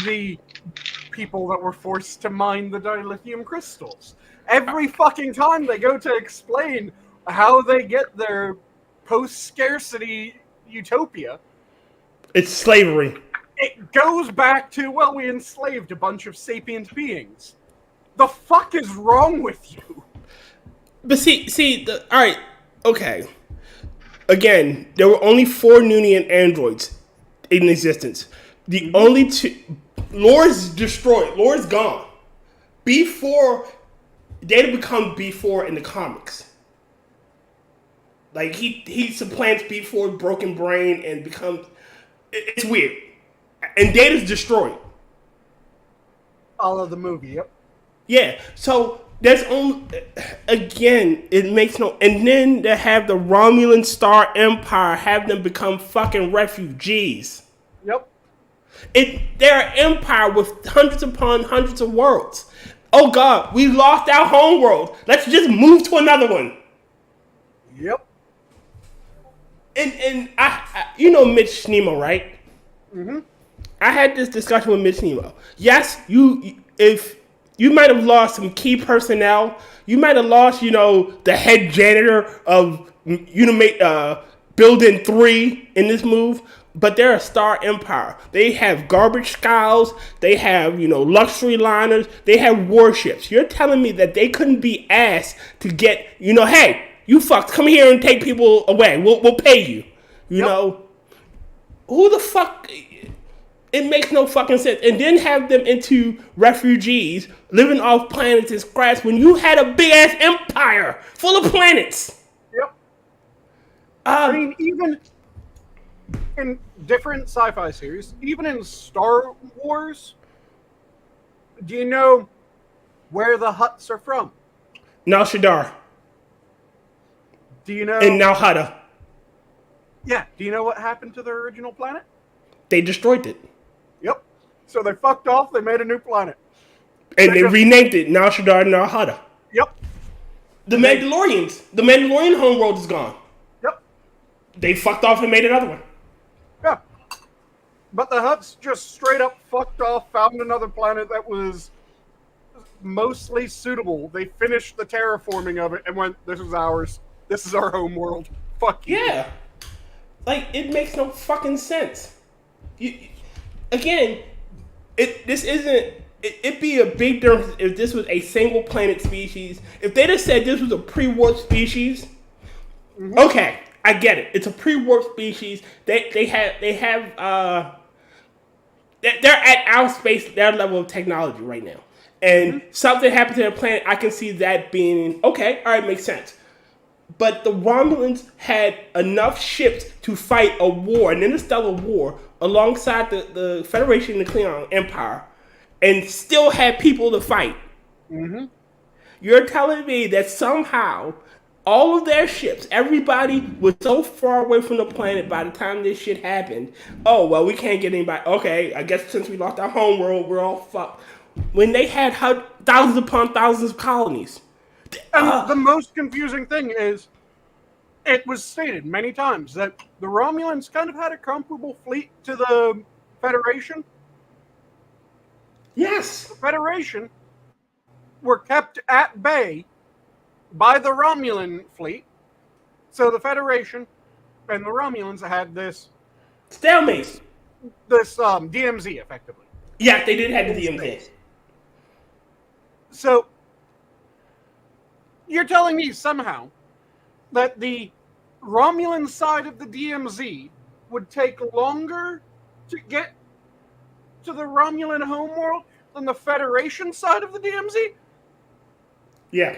the people that were forced to mine the dilithium crystals. Every fucking time they go to explain how they get their post-scarcity utopia, It's slavery. it goes back to, well, we enslaved a bunch of sapient beings. The fuck is wrong with you? But see, all right, okay. again, there were only 4 Noonian androids in existence. The only 2, Lore's destroyed. Lore's gone. B4, Data becomes B4 in the comics. Like he supplants B4's broken brain and becomes. It's weird, and Data's destroyed. All of the movie, yep. Yeah, so there's only again it makes no, and then they have the Romulan Star Empire have them become fucking refugees. Yep. They're an empire with hundreds upon hundreds of worlds. Oh God, we lost our home world. Let's just move to another one. Yep. And I you know Mitch Nemo, right? Mm-hmm. I had this discussion with Mitch Nemo. Yes, if you might have lost some key personnel, you might have lost, the head janitor of Building 3 in this move, but they're a star empire. They have garbage scows, they have, luxury liners, they have warships. You're telling me that they couldn't be asked to get, hey, you fucked, come here and take people away. We'll pay you. You know? Who the fuck? It makes no fucking sense. And then have them into refugees living off planets and scraps when you had a big ass empire full of planets. Yep. I mean, even in different sci-fi series, even in Star Wars, do you know where the Hutts are from? Nar Shaddaa. Do you know? And Nal Hutta. Yeah. Do you know what happened to their original planet? They destroyed it. Yep. So they fucked off. They made a new planet. And they renamed it Nar Shaddaa and Nar Hutta. Yep. The Mandalorian homeworld is gone. Yep. They fucked off and made another one. Yeah. But the Hutts just straight up fucked off, found another planet that was mostly suitable. They finished the terraforming of it and went, this is ours. This is our home world. Fuck you. Yeah. Like, it makes no fucking sense. It'd be a big difference if this was a single planet species. If they'd have said this was a pre-warp species, okay, I get it. It's a pre-warp species. They're at our space, their level of technology right now. And something happened to their planet, I can see that being, okay, all right, makes sense. But the Romulans had enough ships to fight a war, an interstellar war, alongside the Federation and the Klingon Empire, and still had people to fight. Mm-hmm. You're telling me that somehow all of their ships, everybody was so far away from the planet by the time this shit happened. Oh, well, we can't get anybody. Okay, I guess since we lost our home world, we're all fucked. When they had thousands upon thousands of colonies. And the most confusing thing is, it was stated many times that the Romulans kind of had a comparable fleet to the Federation. Yes. The Federation were kept at bay by the Romulan fleet. So the Federation and the Romulans had this stalemate. This DMZ, effectively. Yeah, they did have the DMZ. So you're telling me somehow that the Romulan side of the DMZ would take longer to get to the Romulan homeworld than the Federation side of the DMZ? Yeah.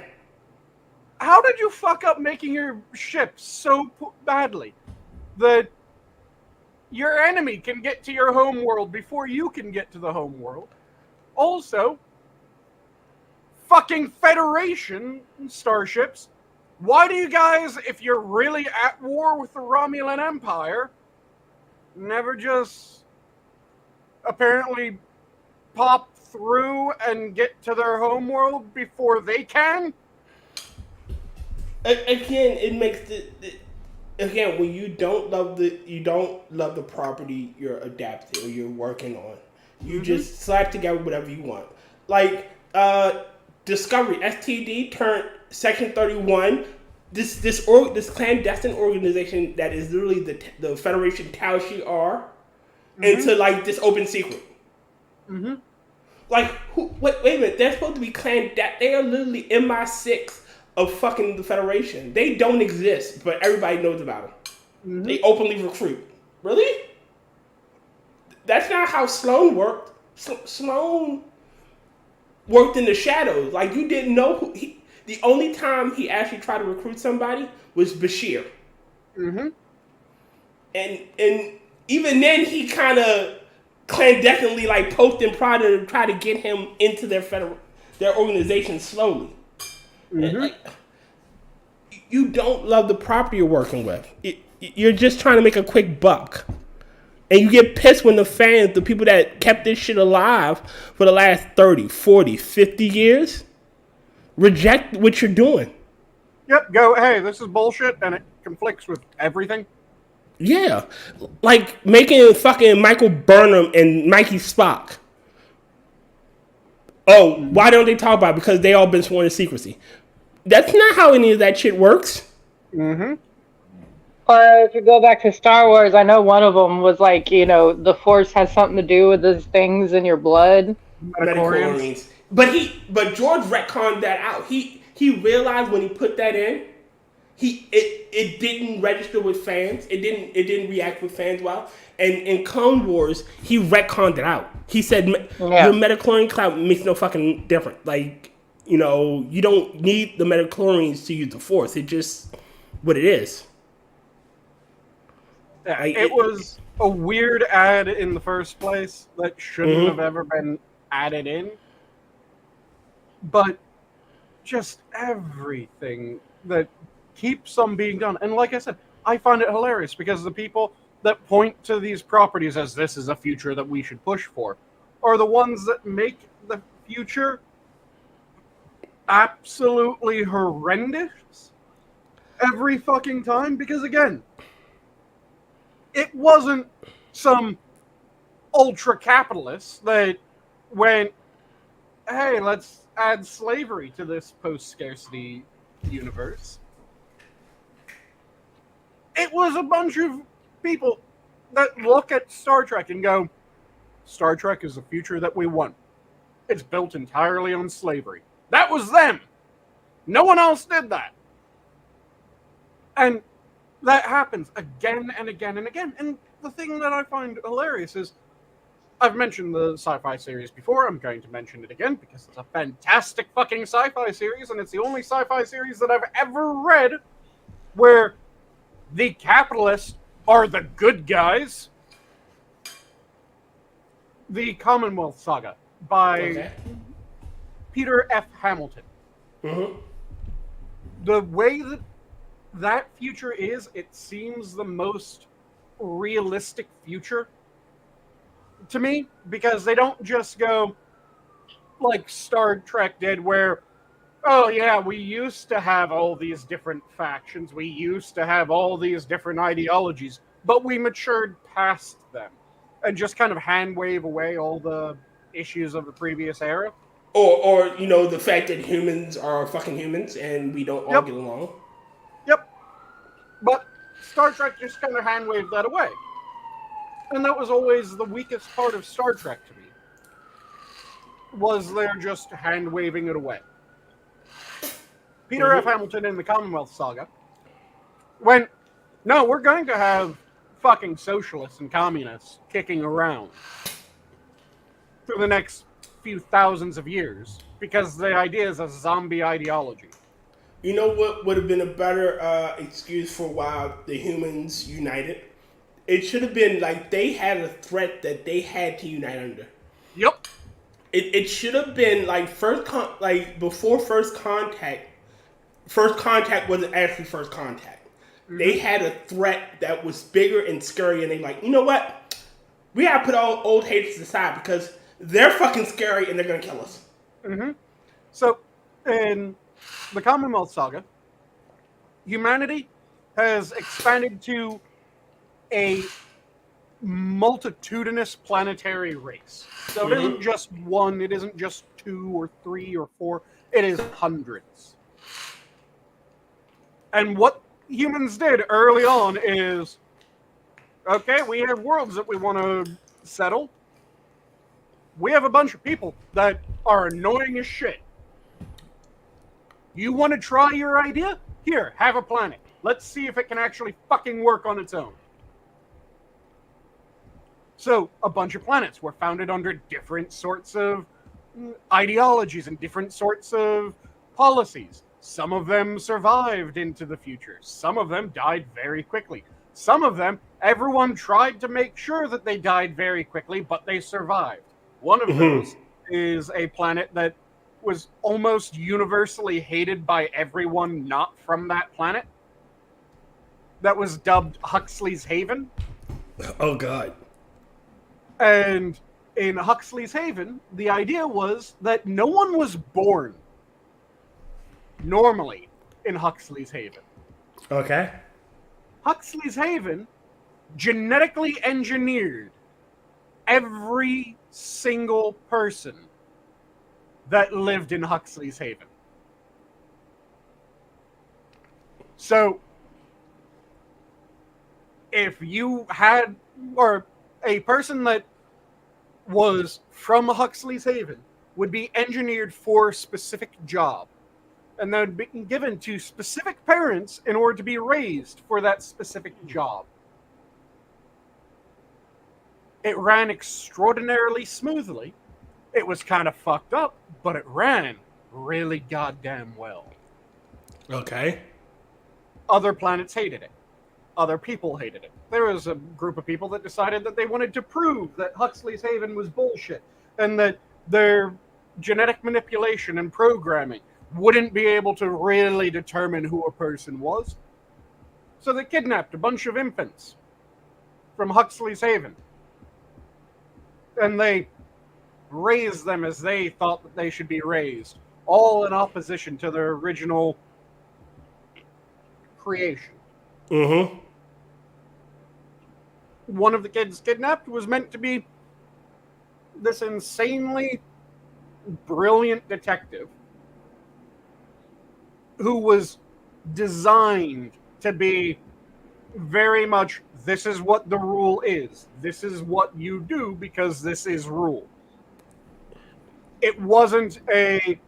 How did you fuck up making your ship so badly that your enemy can get to your homeworld before you can get to the homeworld? Also, fucking Federation starships, why do you guys, if you're really at war with the Romulan Empire, never just apparently pop through and get to their homeworld before they can? Again, it makes again, when you don't love the property you're adapting or you're working on, you just slap together whatever you want. Like Discovery STD turned Section 31. This clandestine organization that is literally the Federation Tau Shi'ar into like this open secret. Mm-hmm. Like wait a minute, they're supposed to be clandestine. They are literally MI6 of fucking the Federation. They don't exist, but everybody knows about them. Mm-hmm. They openly recruit. Really? That's not how Sloan worked. Sloan worked in the shadows. Like, you didn't know who the only time he actually tried to recruit somebody was Bashir. Mm-hmm. And even then, he kind of clandestinely like poked and prodded to try to get him into their organization slowly. Mm-hmm. Like, you don't love the property you're working with. You're just trying to make a quick buck. And you get pissed when the fans, the people that kept this shit alive for the last 30, 40, 50 years, reject what you're doing. Yep, go, hey, this is bullshit, and it conflicts with everything. Yeah. Like making fucking Michael Burnham and Mikey Spock. Oh, why don't they talk about it? Because they all been sworn to secrecy. That's not how any of that shit works. Mm-hmm. Or if you go back to Star Wars, I know one of them was like, the Force has something to do with those things in your blood. Metachlorians. But George retconned that out. He realized when he put that in, it didn't register with fans. It didn't react with fans well. And in Clone Wars, he retconned it out. He said your metachlorian cloud makes no fucking difference. Like, you don't need the metachlorians to use the Force. It's just what it is. Yeah, it was a weird ad in the first place that shouldn't have ever been added in. But just everything that keeps them being done. And like I said, I find it hilarious because the people that point to these properties as this is a future that we should push for are the ones that make the future absolutely horrendous every fucking time. Because again, it wasn't some ultra-capitalist that went, hey, let's add slavery to this post-scarcity universe. It was a bunch of people that look at Star Trek and go, Star Trek is the future that we want. It's built entirely on slavery. That was them. No one else did that. And that happens again and again and again. And the thing that I find hilarious is, I've mentioned the sci-fi series before. I'm going to mention it again because it's a fantastic fucking sci-fi series, and it's the only sci-fi series that I've ever read where the capitalists are the good guys. The Commonwealth Saga by Peter F. Hamilton. Mm-hmm. The way that future is, it seems the most realistic future to me, because they don't just go like Star Trek did, where, oh yeah, we used to have all these different factions, we used to have all these different ideologies, but we matured past them, and just kind of hand wave away all the issues of the previous era. Or the fact that humans are fucking humans and we don't all get along. Yep. But Star Trek just kind of hand waved that away. And that was always the weakest part of Star Trek to me. Was they're just hand waving it away. Peter F. Hamilton in the Commonwealth Saga went, no, we're going to have fucking socialists and communists kicking around for the next few thousands of years, because the idea is a zombie ideology. You know what would have been a better excuse for why the humans united? It should have been like they had a threat that they had to unite under. Yep. It should have been like before first contact. First contact wasn't actually first contact. Mm-hmm. They had a threat that was bigger and scarier, and they like, you know what? We gotta put all old haters aside because they're fucking scary and they're gonna kill us. Mm-hmm. So, in the Commonwealth Saga, humanity has expanded to a multitudinous planetary race. So it isn't just one, it isn't just 2 or 3 or 4, it is hundreds. And what humans did early on is, okay, we have worlds that we want to settle. We have a bunch of people that are annoying as shit. You want to try your idea? Here, have a planet. Let's see if it can actually fucking work on its own. So, a bunch of planets were founded under different sorts of ideologies and different sorts of policies. Some of them survived into the future. Some of them died very quickly. Some of them, everyone tried to make sure that they died very quickly, but they survived. One of those is a planet that was almost universally hated by everyone not from that planet. That was dubbed Huxley's Haven. Oh, God. And in Huxley's Haven, the idea was that no one was born normally in Huxley's Haven. Okay. Huxley's Haven genetically engineered every single person that lived in Huxley's Haven. So, if you had, or a person that was from Huxley's Haven would be engineered for a specific job, and then be given to specific parents in order to be raised for that specific job. It ran extraordinarily smoothly. It was kind of fucked up, but it ran really goddamn well. Okay. Other planets hated it. Other people hated it. There was a group of people that decided that they wanted to prove that Huxley's Haven was bullshit, and that their genetic manipulation and programming wouldn't be able to really determine who a person was. So they kidnapped a bunch of infants from Huxley's Haven, and they raised them as they thought that they should be raised, all in opposition to their original creation. Mm-hmm. One of the kids kidnapped was meant to be this insanely brilliant detective who was designed to be very much, this is what the rule is. This is what you do because this is rule. It wasn't a...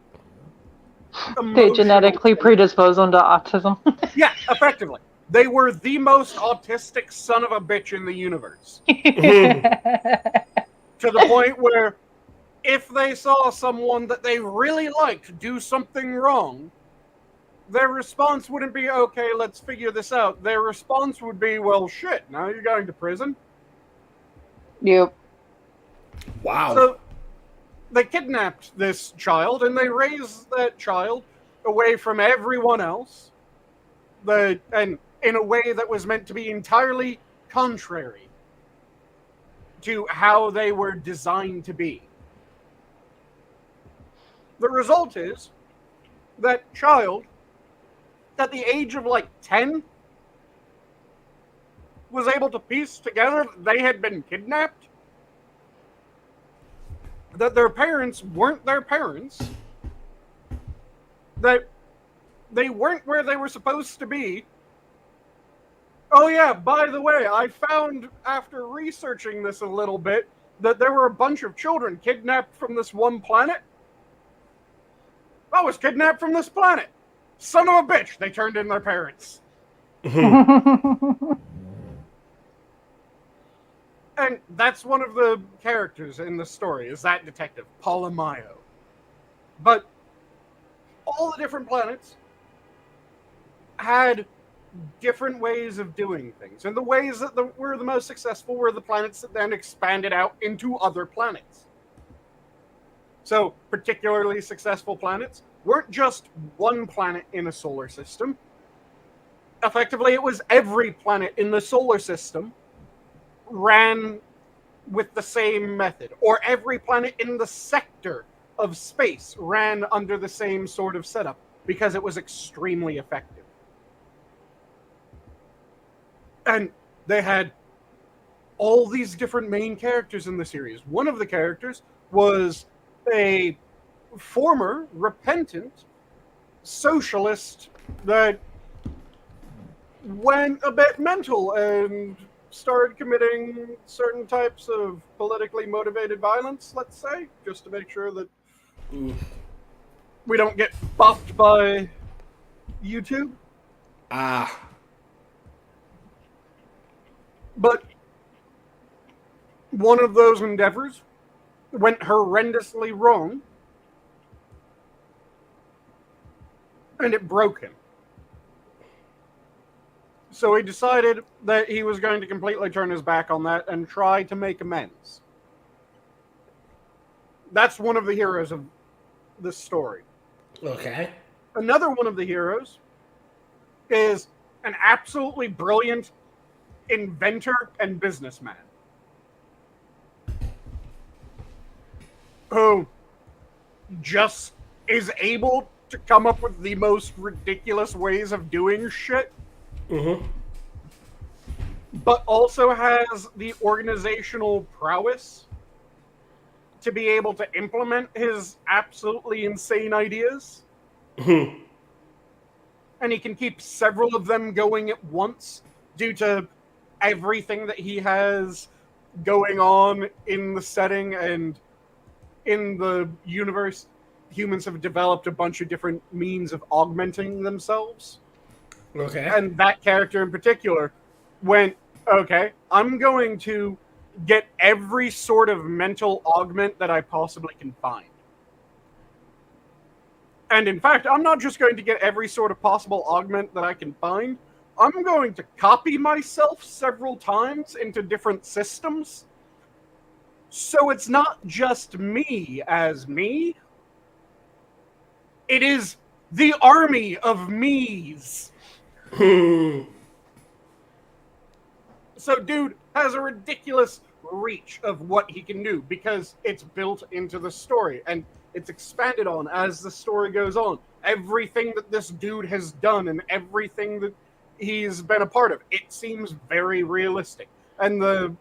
They genetically predispose them to autism. Yeah, effectively. They were the most autistic son of a bitch in the universe. To the point where if they saw someone that they really liked do something wrong, their response wouldn't be, okay, let's figure this out. Their response would be, well, shit, now you're going to prison. Yep. Wow. So they kidnapped this child and they raised that child away from everyone else. And in a way that was meant to be entirely contrary to how they were designed to be. The result is that child, at the age of like 10, was able to piece together that they had been kidnapped, that their parents weren't their parents, that they weren't where they were supposed to be. Oh yeah, by the way, I found after researching this a little bit that there were a bunch of children kidnapped from this one planet. I was kidnapped from this planet. Son of a bitch, they turned in their parents. And that's one of the characters in the story, is that detective, Paula Mayo. But all the different planets had different ways of doing things. And the ways that were the most successful were the planets that then expanded out into other planets. So, particularly successful planets weren't just one planet in a solar system. Effectively, it was every planet in the solar system ran with the same method, or every planet in the sector of space ran under the same sort of setup, because it was extremely effective. And they had all these different main characters in the series. One of the characters was a former repentant socialist that went a bit mental and started committing certain types of politically motivated violence, let's say, just to make sure that we don't get bopped by YouTube. Ah. But one of those endeavors went horrendously wrong, and it broke him. So he decided that he was going to completely turn his back on that and try to make amends. That's one of the heroes of this story. Okay. Another one of the heroes is an absolutely brilliant inventor and businessman who just is able to come up with the most ridiculous ways of doing shit, but also has the organizational prowess to be able to implement his absolutely insane ideas. And he can keep several of them going at once due to everything that he has going on in the setting and in the universe. Humans have developed a bunch of different means of augmenting themselves. Okay. And that character in particular went, okay, I'm going to get every sort of mental augment that I possibly can find. And in fact, I'm not just going to get every sort of possible augment that I can find. I'm going to copy myself several times into different systems. So it's not just me as me. It is the army of me's. So dude has a ridiculous reach of what he can do because it's built into the story and it's expanded on as the story goes on. Everything that this dude has done and everything that he's been a part of, it seems very realistic. And the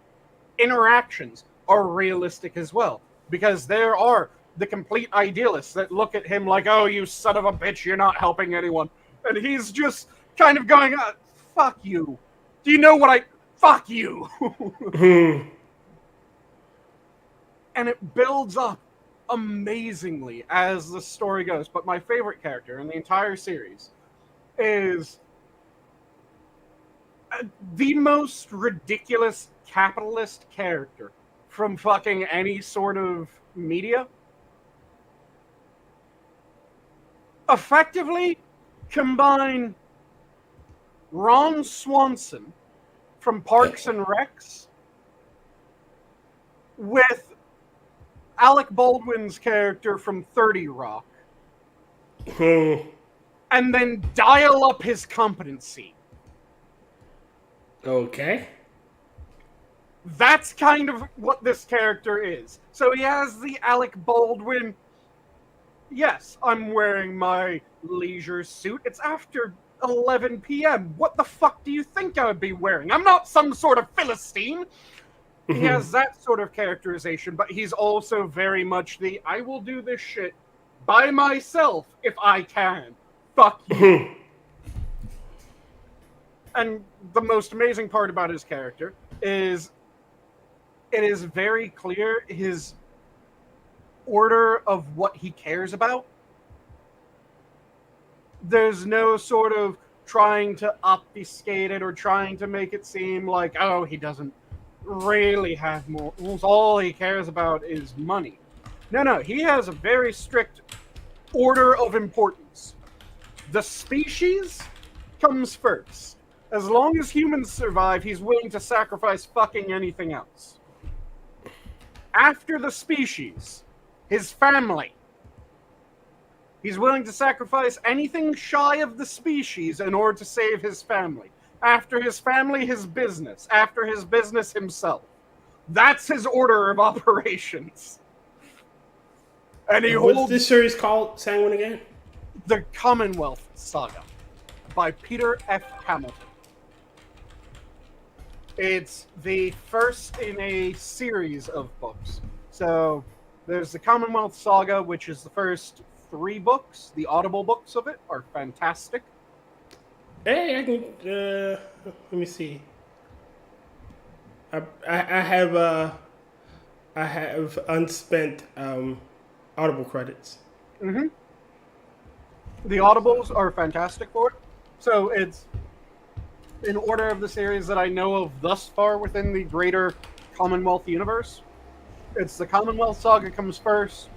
interactions are realistic as well because there are the complete idealists that look at him like, oh, you son of a bitch, you're not helping anyone. And he's just kind of going, fuck you. Do you know what I... Fuck you. And it builds up amazingly as the story goes. But my favorite character in the entire series is the most ridiculous capitalist character from fucking any sort of media. Effectively combine Ron Swanson from Parks and Recs with Alec Baldwin's character from 30 Rock. And then dial up his competency. Okay. That's kind of what this character is. So he has the Alec Baldwin, yes, I'm wearing my leisure suit. It's after 11 p.m. What the fuck do you think I would be wearing? I'm not some sort of Philistine. He has that sort of characterization, but he's also very much the, I will do this shit by myself if I can. Fuck you. And the most amazing part about his character is it is very clear his order of what he cares about. There's no sort of trying to obfuscate it or trying to make it seem like, oh, he doesn't really have more. All he cares about is money. No, he has a very strict order of importance. The species comes first. As long as humans survive, he's willing to sacrifice fucking anything else. After the species, his family. He's willing to sacrifice anything shy of the species in order to save his family. After his family, his business. After his business, himself. That's his order of operations. And what's this series called, Sanguine, again? The Commonwealth Saga by Peter F. Hamilton. It's the first in a series of books. So there's the Commonwealth Saga, which is the first 3 books. The audible books of it are fantastic. Hey, I can. Let me see. I have unspent audible credits. Mm-hmm. The audibles are fantastic for it. So in order of the series that I know of thus far within the greater Commonwealth universe. It's the Commonwealth Saga comes first.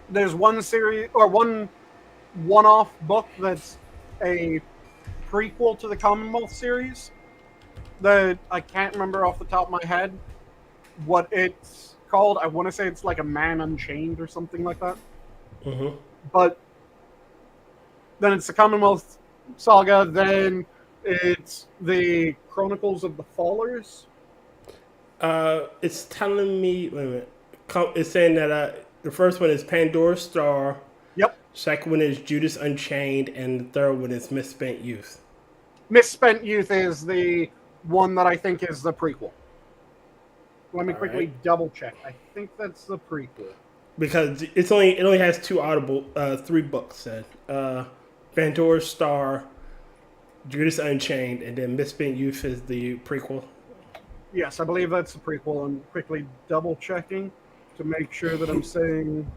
There's one series or one-off book that's a prequel to the Commonwealth series that I can't remember off the top of my head what it's called. I want to say it's like A Man Unchained or something like that. Mm-hmm. But then it's the Commonwealth Saga, then it's the Chronicles of the Fallers. It's telling me, wait a minute. It's saying that the first one is Pandora's Star. Yep. Second one is Judas Unchained, and the third one is Misspent Youth. Misspent Youth is the one that I think is the prequel. Let me quickly double check. I think that's the prequel. Because it only has three books said. Pandora's Star, Judas Unchained, and then Misspent Youth is the prequel. Yes, I believe that's the prequel. I'm quickly double checking to make sure that I'm saying.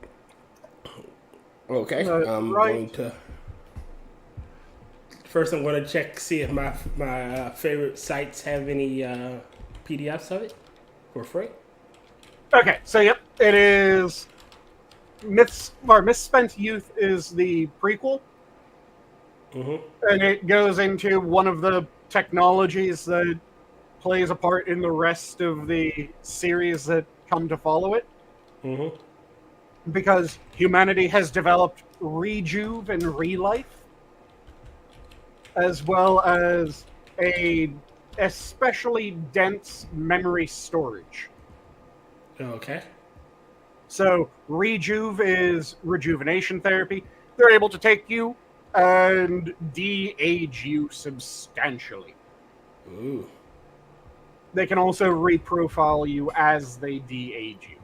Okay, I'm right. going to. First, I'm going to check see if my favorite sites have any PDFs of it for free. Okay, so yep, it is. Misspent Youth is the prequel, and it goes into one of the technologies that plays a part in the rest of the series that come to follow it. Because humanity has developed rejuve and relife, as well as a especially dense memory storage. Okay. So rejuve is rejuvenation therapy. They're able to take you and de-age you substantially. Ooh. They can also reprofile you as they de-age you,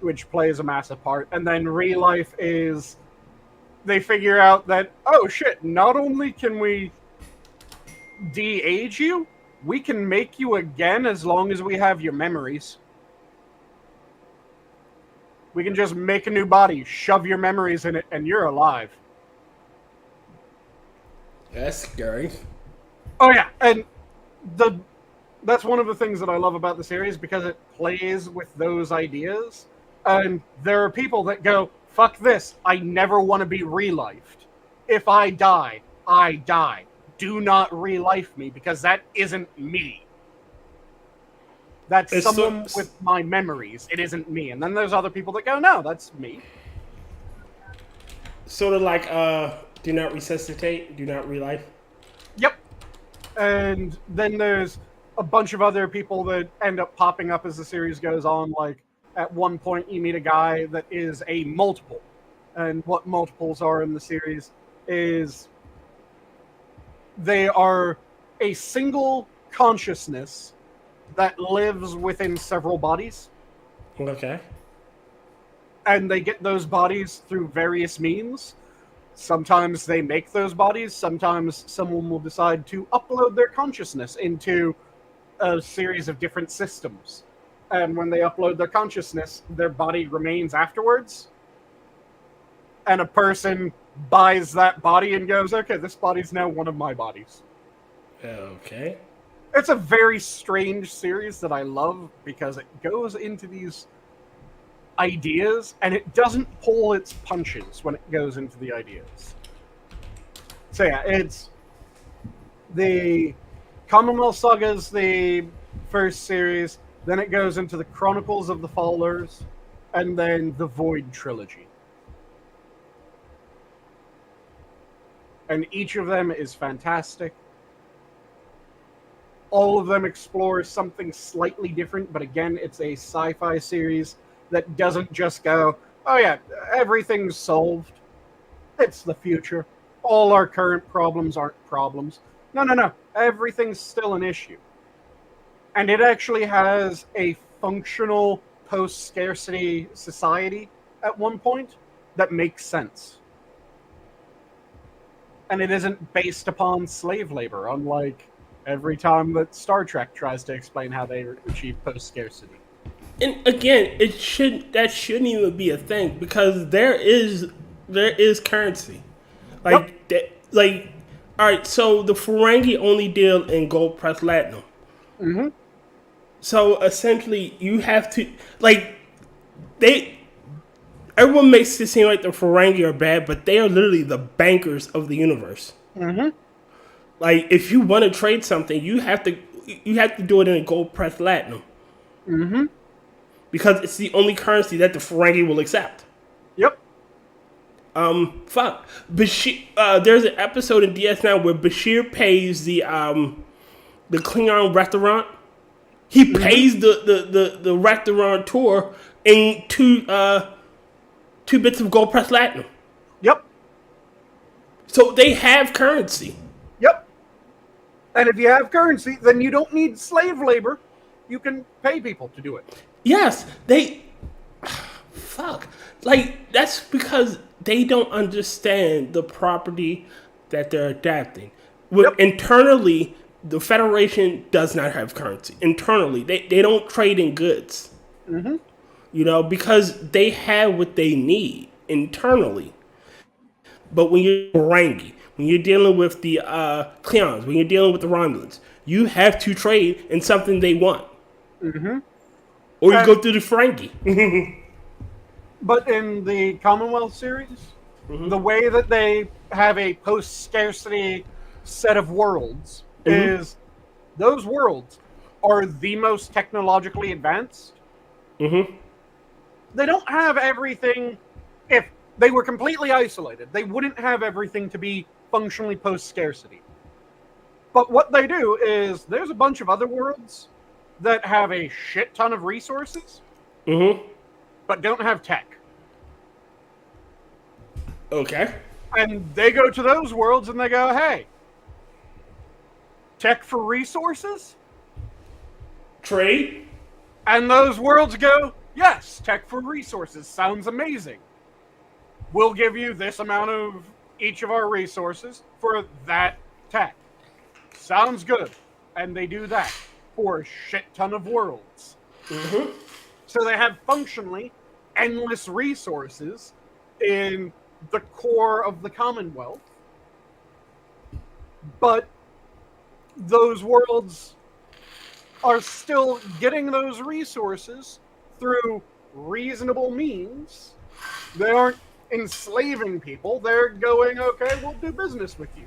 which plays a massive part. And then relife is they figure out that, oh shit, not only can we de-age you, we can make you again as long as we have your memories. We can just make a new body, shove your memories in it, and you're alive. That's scary. Oh yeah, and that's one of the things that I love about the series, because it plays with those ideas. And there are people that go, fuck this, I never want to be relifed. If I die, I die. Do not relife me, because that isn't me. That's someone with my memories. It isn't me. And then there's other people that go, no, that's me. Sort of like, do not resuscitate, do not relife. Yep. And then there's a bunch of other people that end up popping up as the series goes on. Like, at one point you meet a guy that is a multiple. And what multiples are in the series is they are a single consciousness that lives within several bodies. Okay. And they get those bodies through various means. Sometimes they make those bodies. Sometimes someone will decide to upload their consciousness into a series of different systems. And when they upload their consciousness, their body remains afterwards. And a person buys that body and goes, okay, this body's now one of my bodies. Okay. It's a very strange series that I love, because it goes into these ideas and it doesn't pull its punches when it goes into the ideas. So yeah, it's the Commonwealth Saga's the first series, then it goes into the Chronicles of the Fallers, and then the Void Trilogy. And each of them is fantastic. All of them explore something slightly different, but again, it's a sci-fi series that doesn't just go, oh yeah, everything's solved. It's the future. All our current problems aren't problems. No. Everything's still an issue. And it actually has a functional post-scarcity society at one point that makes sense. And it isn't based upon slave labor, unlike every time that Star Trek tries to explain how they achieve post-scarcity. And again, that shouldn't even be a thing, because there is currency. Like, yep. like All right, so the Ferengi only deal in gold press platinum. Mm-hmm. So essentially, you have to like they. Everyone makes it seem like the Ferengi are bad, but they are literally the bankers of the universe. Mm-hmm. Like, if you want to trade something, you have to do it in a gold press platinum. Mm-hmm. Because it's the only currency that the Ferengi will accept. Yep. Fuck. Bashir, there's an episode in DS9 where Bashir pays the Klingon restaurant. He pays the restaurateur in two bits of gold press platinum. Yep. So they have currency. Yep. And if you have currency, then you don't need slave labor. You can pay people to do it. Yes, they. Fuck. Like, that's because they don't understand the property that they're adapting. Yep. Internally, the Federation does not have currency. Internally, they don't trade in goods. Mm-hmm. You know, because they have what they need internally. But when you're Ferengi, when you're dealing with the Klingons, when you're dealing with the Romulans, you have to trade in something they want. Mm-hmm. Or you go through the Ferengi. But in the Commonwealth series, the way that they have a post-scarcity set of worlds is those worlds are the most technologically advanced. Mm-hmm. They don't have everything. If they were completely isolated, they wouldn't have everything to be functionally post-scarcity. But what they do is there's a bunch of other worlds that have a shit ton of resources, but don't have tech. Okay. And they go to those worlds and they go, hey, tech for resources? Trade? And those worlds go, yes, tech for resources. Sounds amazing. We'll give you this amount of each of our resources for that tech. Sounds good. And they do that for a shit ton of worlds. So they have functionally endless resources in the core of the Commonwealth. But those worlds are still getting those resources through reasonable means. They aren't enslaving people. They're going, okay, we'll do business with you.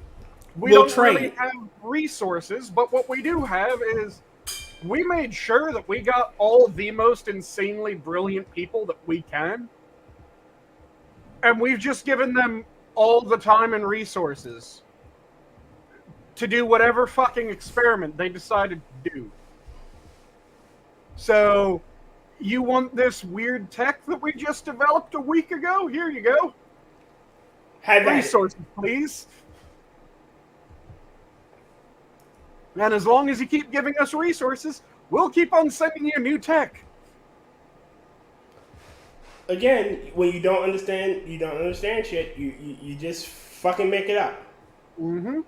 We'll don't really have resources, but what we do have is we made sure that we got all the most insanely brilliant people that we can. And we've just given them all the time and resources to do whatever fucking experiment they decided to do. So, you want this weird tech that we just developed a week ago? Here you go. Have resources, please. And as long as you keep giving us resources, we'll keep on sending you new tech. Again, when you don't understand shit. You just fucking make it up. Mm-hmm.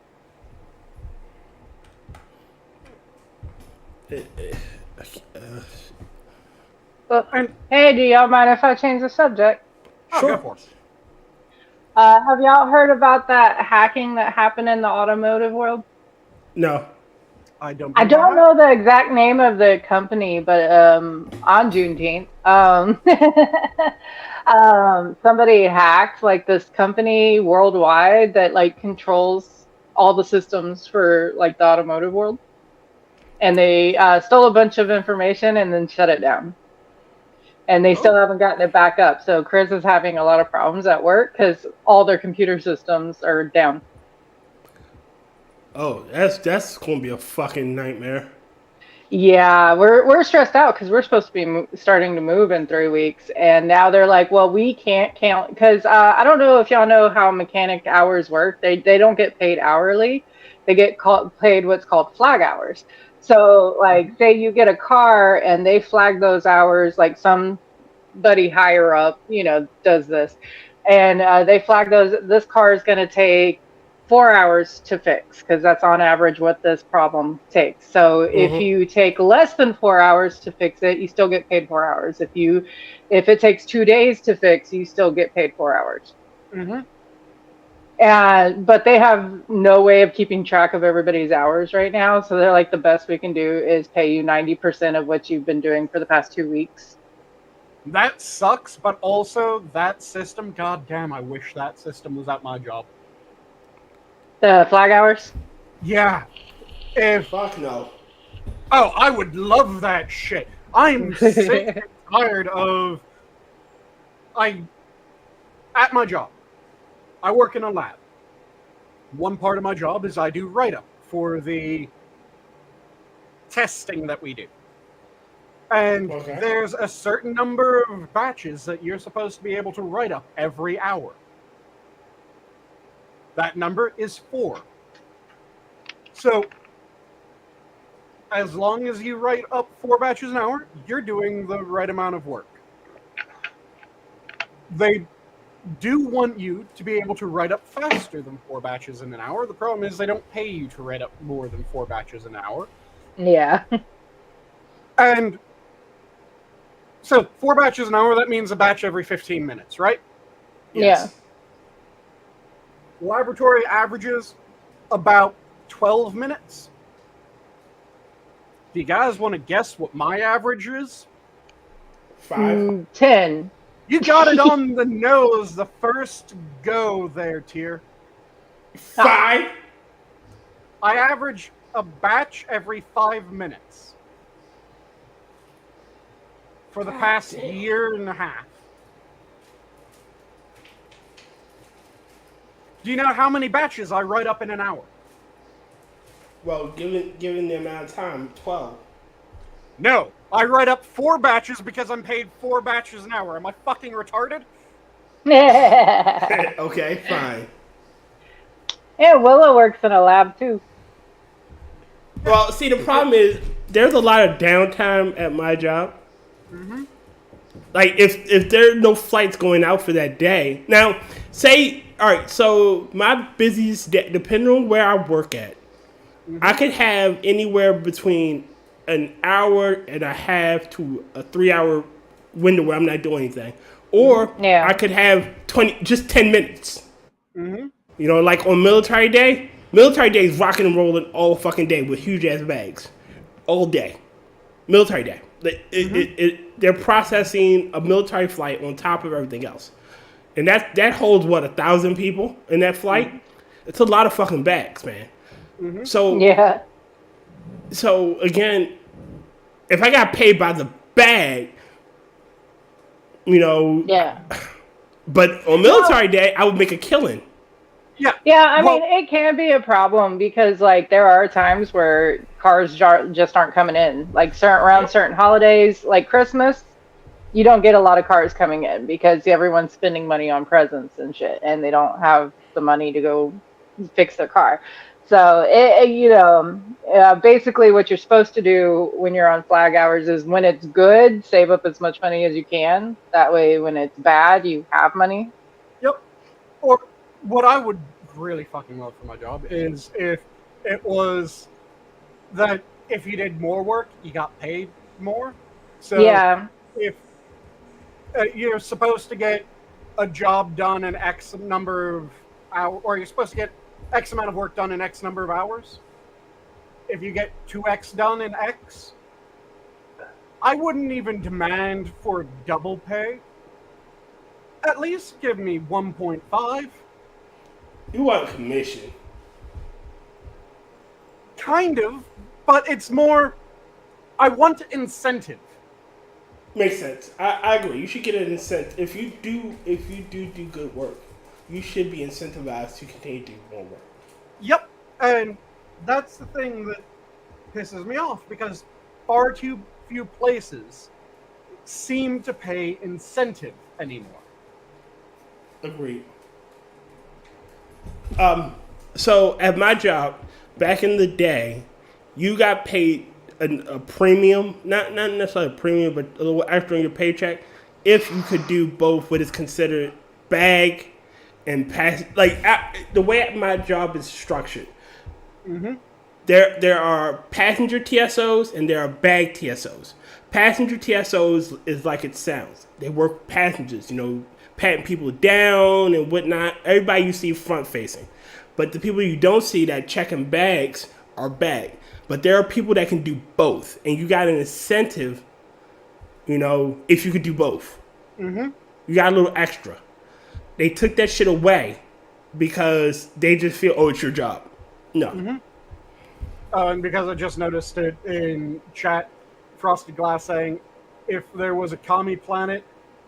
Hey, do y'all mind if I change the subject? Sure. Go for it. Have y'all heard about that hacking that happened in the automotive world? No. I don't know the exact name of the company, but on Juneteenth, somebody hacked like this company worldwide that like controls all the systems for like the automotive world, and they stole a bunch of information and then shut it down. And they still haven't gotten it back up. So Chris is having a lot of problems at work because all their computer systems are down. Oh, that's going to be a fucking nightmare. Yeah, we're stressed out because we're supposed to be starting to move in 3 weeks, and now they're like, well, we can't count because I don't know if y'all know how mechanic hours work. They don't get paid hourly; they get paid what's called flag hours. So, like, say you get a car and they flag those hours, like somebody higher up, does this, and they flag those. This car is going to take 4 hours to fix because that's on average what this problem takes. So if you take less than 4 hours to fix it, you still get paid 4 hours. If it takes 2 days to fix, you still get paid 4 hours. But they have no way of keeping track of everybody's hours right now. So they're like, the best we can do is pay you 90% of what you've been doing for the past 2 weeks. That sucks, but also that system, goddamn, I wish that system was at my job. The flag hours? Yeah. If Fuck no. Oh, I would love that shit. I'm sick and tired of at my job. I work in a lab. One part of my job is I do write-up for the testing that we do. And there's a certain number of batches that you're supposed to be able to write up every hour. That number is 4. So, as long as you write up 4 batches an hour, you're doing the right amount of work. They do want you to be able to write up faster than 4 batches in an hour. The problem is they don't pay you to write up more than 4 batches an hour. Yeah. And so 4 batches an hour, that means a batch every 15 minutes, right? Yes. Yeah. Laboratory averages about 12 minutes. Do you guys want to guess what my average is? 5. 10. You got it on the nose the first go there, Tier. 5? I average a batch every 5 minutes. For the past year and a half. Do you know how many batches I write up in an hour? Well, given the amount of time, 12. No, I write up 4 batches because I'm paid 4 batches an hour. Am I fucking retarded? Okay, fine. Yeah, Willow works in a lab too. Well, see, the problem is there's a lot of downtime at my job. Mm-hmm. Like, if there are no flights going out for that day. Now, say, all right, so my busiest day, depending on where I work at, I could have anywhere between an hour and a half to a 3-hour window where I'm not doing anything. Or I could have 10 minutes. Mm-hmm. You know, like on military day is rocking and rolling all fucking day with huge ass bags. All day. Military day. They're processing a military flight on top of everything else. And that holds, 1,000 people in that flight? Mm-hmm. It's a lot of fucking bags, man. Mm-hmm. So again, if I got paid by the bag, you know. Yeah. But on military day, I would make a killing. Yeah. Yeah, I mean, it can be a problem because, like, there are times where cars just aren't coming in. Like, around certain holidays, like Christmas, you don't get a lot of cars coming in because everyone's spending money on presents and shit, and they don't have the money to go fix their car. So, basically what you're supposed to do when you're on flag hours is when it's good, save up as much money as you can. That way, when it's bad, you have money. Yep. Or what I would really fucking love for my job is if it was that if you did more work, you got paid more. So if you're supposed to get a job done in X number of hours, or you're supposed to get X amount of work done in X number of hours, if you get 2X done in X, I wouldn't even demand for double pay. At least give me 1.5. You want commission. Kind of, but it's more, I want incentive. Makes sense. I agree. You should get an incentive. If you do good work, you should be incentivized to continue to do more work. Yep, and that's the thing that pisses me off, because far too few places seem to pay incentive anymore. Agreed. So at my job, back in the day, you got paid a premium, not necessarily a premium, but a little extra on your paycheck, if you could do both what is considered bag and pass. Like, the way my job is structured, there are passenger TSOs and there are bag TSOs. Passenger TSOs is like it sounds. They work passengers, patting people down and whatnot. Everybody you see front facing. But the people you don't see that checking bags are back. But there are people that can do both. And you got an incentive, if you could do both. Mm-hmm. You got a little extra. They took that shit away because they just feel, it's your job. No. Mm-hmm. And because I just noticed it in chat, Frosted Glass saying, if there was a commie planet,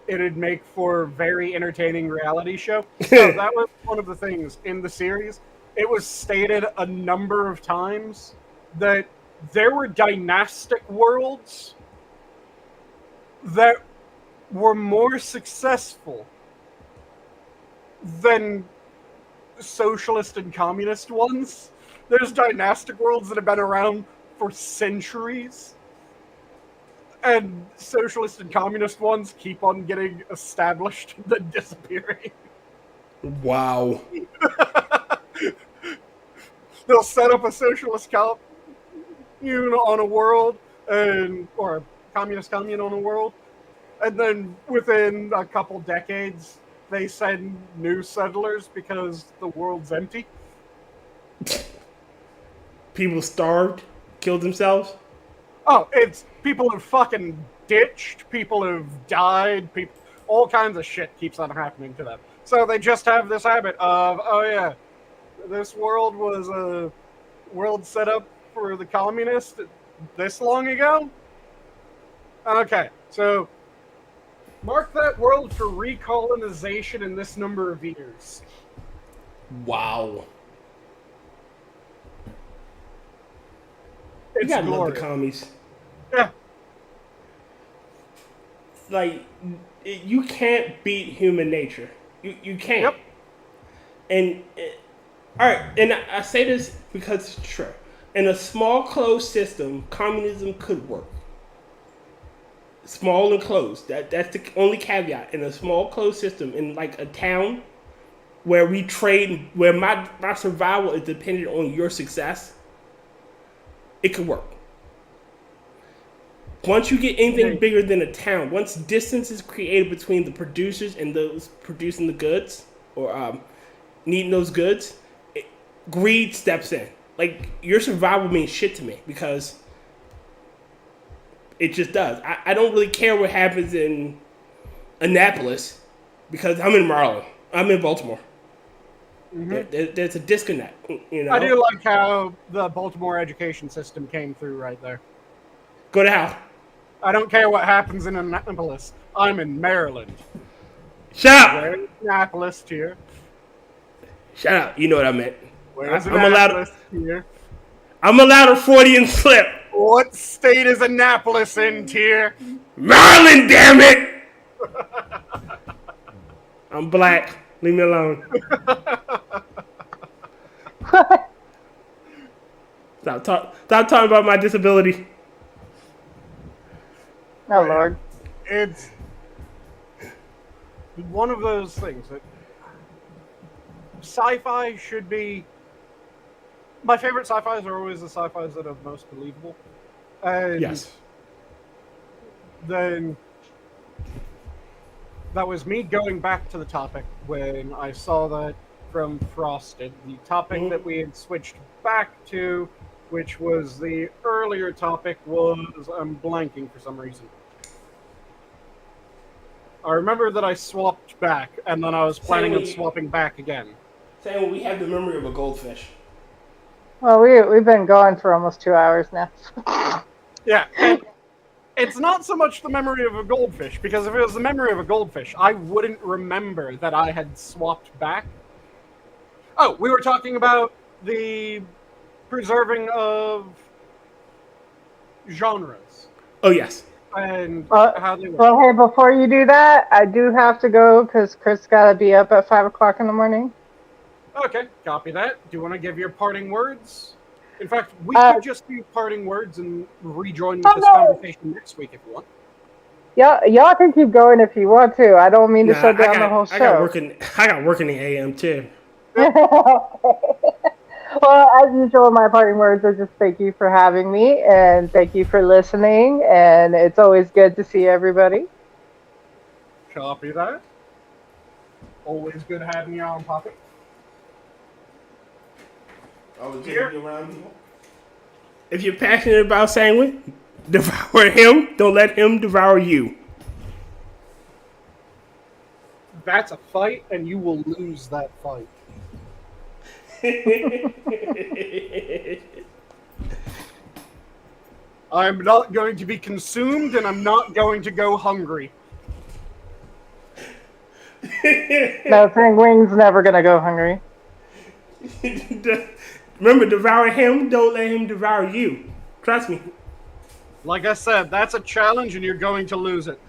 it'd make for a very entertaining reality show. So that was one of the things in the series. It was stated a number of times that there were dynastic worlds that were more successful than socialist and communist ones. There's dynastic worlds that have been around for centuries, and socialist and communist ones keep on getting established and then disappearing. Wow. They'll set up a socialist commune on a world, or a communist commune on a world, and then within a couple decades, they send new settlers because the world's empty. People starved, killed themselves. Oh, it's people have fucking ditched, people have died, all kinds of shit keeps on happening to them. So they just have this habit of, this world was a world set up for the communists this long ago? Okay, so mark that world for recolonization in this number of years. Wow. It's you gotta love glorious. the commies. Yeah. Like, you can't beat human nature. You can't. Yep. And, alright, and I say this because it's true. In a small, closed system, communism could work. Small and closed. That's the only caveat. In a small, closed system, in like a town where we trade, where my survival is dependent on your success, it could work. Once you get anything bigger than a town, once distance is created between the producers and those producing the goods, or needing those goods, greed steps in. Like, your survival means shit to me because it just does. I don't really care what happens in Annapolis because I'm in Maryland. I'm in Baltimore. Mm-hmm. There's a disconnect, I do like how the Baltimore education system came through right there. Go to hell. I don't care what happens in Annapolis. I'm in Maryland. Shut up! Where's Annapolis here? Shut up. You know what I meant. Where's Annapolis here? I'm allowed a Freudian slip. What state is Annapolis in, Tier? Maryland, damn it! I'm black. Leave me alone. Stop talking about my disability. Oh, Lord. It's one of those things that sci-fi should be... My favorite sci-fis are always the sci-fis that are most believable. And yes. Then that was me going back to the topic when I saw that from Frosted. The topic that we had switched back to, which was the earlier topic, was... I'm blanking for some reason. I remember that I swapped back, and then I was planning on swapping back again. Saying we have the memory of a goldfish. Well, we've been going for almost 2 hours now. Yeah. It's not so much the memory of a goldfish, because if it was the memory of a goldfish, I wouldn't remember that I had swapped back. Oh, we were talking about the preserving of genres. Oh, yes. And how they work. Well, hey, before you do that, I do have to go because Chris got to be up at 5 o'clock in the morning. Okay, copy that. Do you want to give your parting words? In fact, we could just do parting words and rejoin this conversation next week if you want. Y'all can keep going if you want to. I don't mean to shut down the whole show. I got work in the AM too. Well, as usual, my parting words are just thank you for having me and thank you for listening. And it's always good to see everybody. Copy that. Always good having you on pocket. Here. If you're passionate about Sanguine, devour him. Don't let him devour you. That's a fight, and you will lose that fight. I'm not going to be consumed, and I'm not going to go hungry. No, Sanguine's never gonna go hungry. Remember, devour him. Don't let him devour you. Trust me. Like I said, that's a challenge, and you're going to lose it.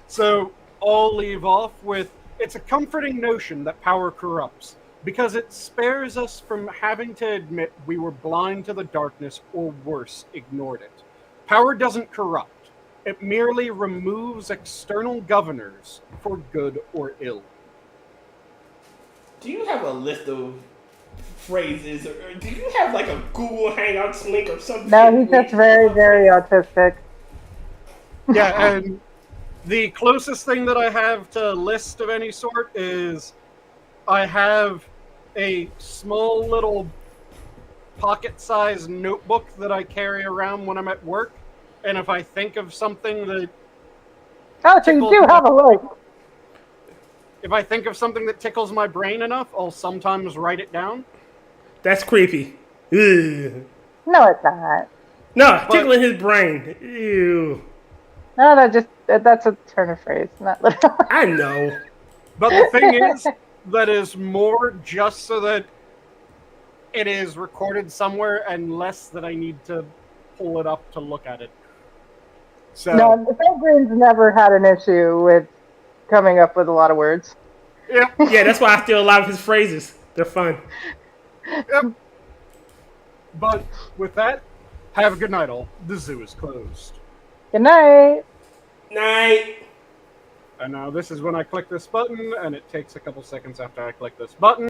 So I'll leave off with, it's a comforting notion that power corrupts, because it spares us from having to admit we were blind to the darkness, or worse, ignored it. Power doesn't corrupt. It merely removes external governors for good or ill. Do you have a list of phrases, or do you have like a Google Hangouts link or something? No, he's just very, very autistic. Yeah, and the closest thing that I have to a list of any sort is I have a small little pocket-sized notebook that I carry around when I'm at work, and if I think of something that... Oh, so you do have a link. If I think of something that tickles my brain enough, I'll sometimes write it down. That's creepy. Ugh. No, it's not. No, tickling his brain. Ew. No, that's a turn of phrase, not literal. I know. But the thing is, that is more just so that it is recorded somewhere and less that I need to pull it up to look at it. So, No, the Sanguine's never had an issue with coming up with a lot of words. yeah. Yeah, that's why I steal a lot of his phrases. They're fun. Yep. But with that, have a good night, all. The zoo is closed. Good night. Night. And now this is when I click this button, and it takes a couple seconds after I click this button.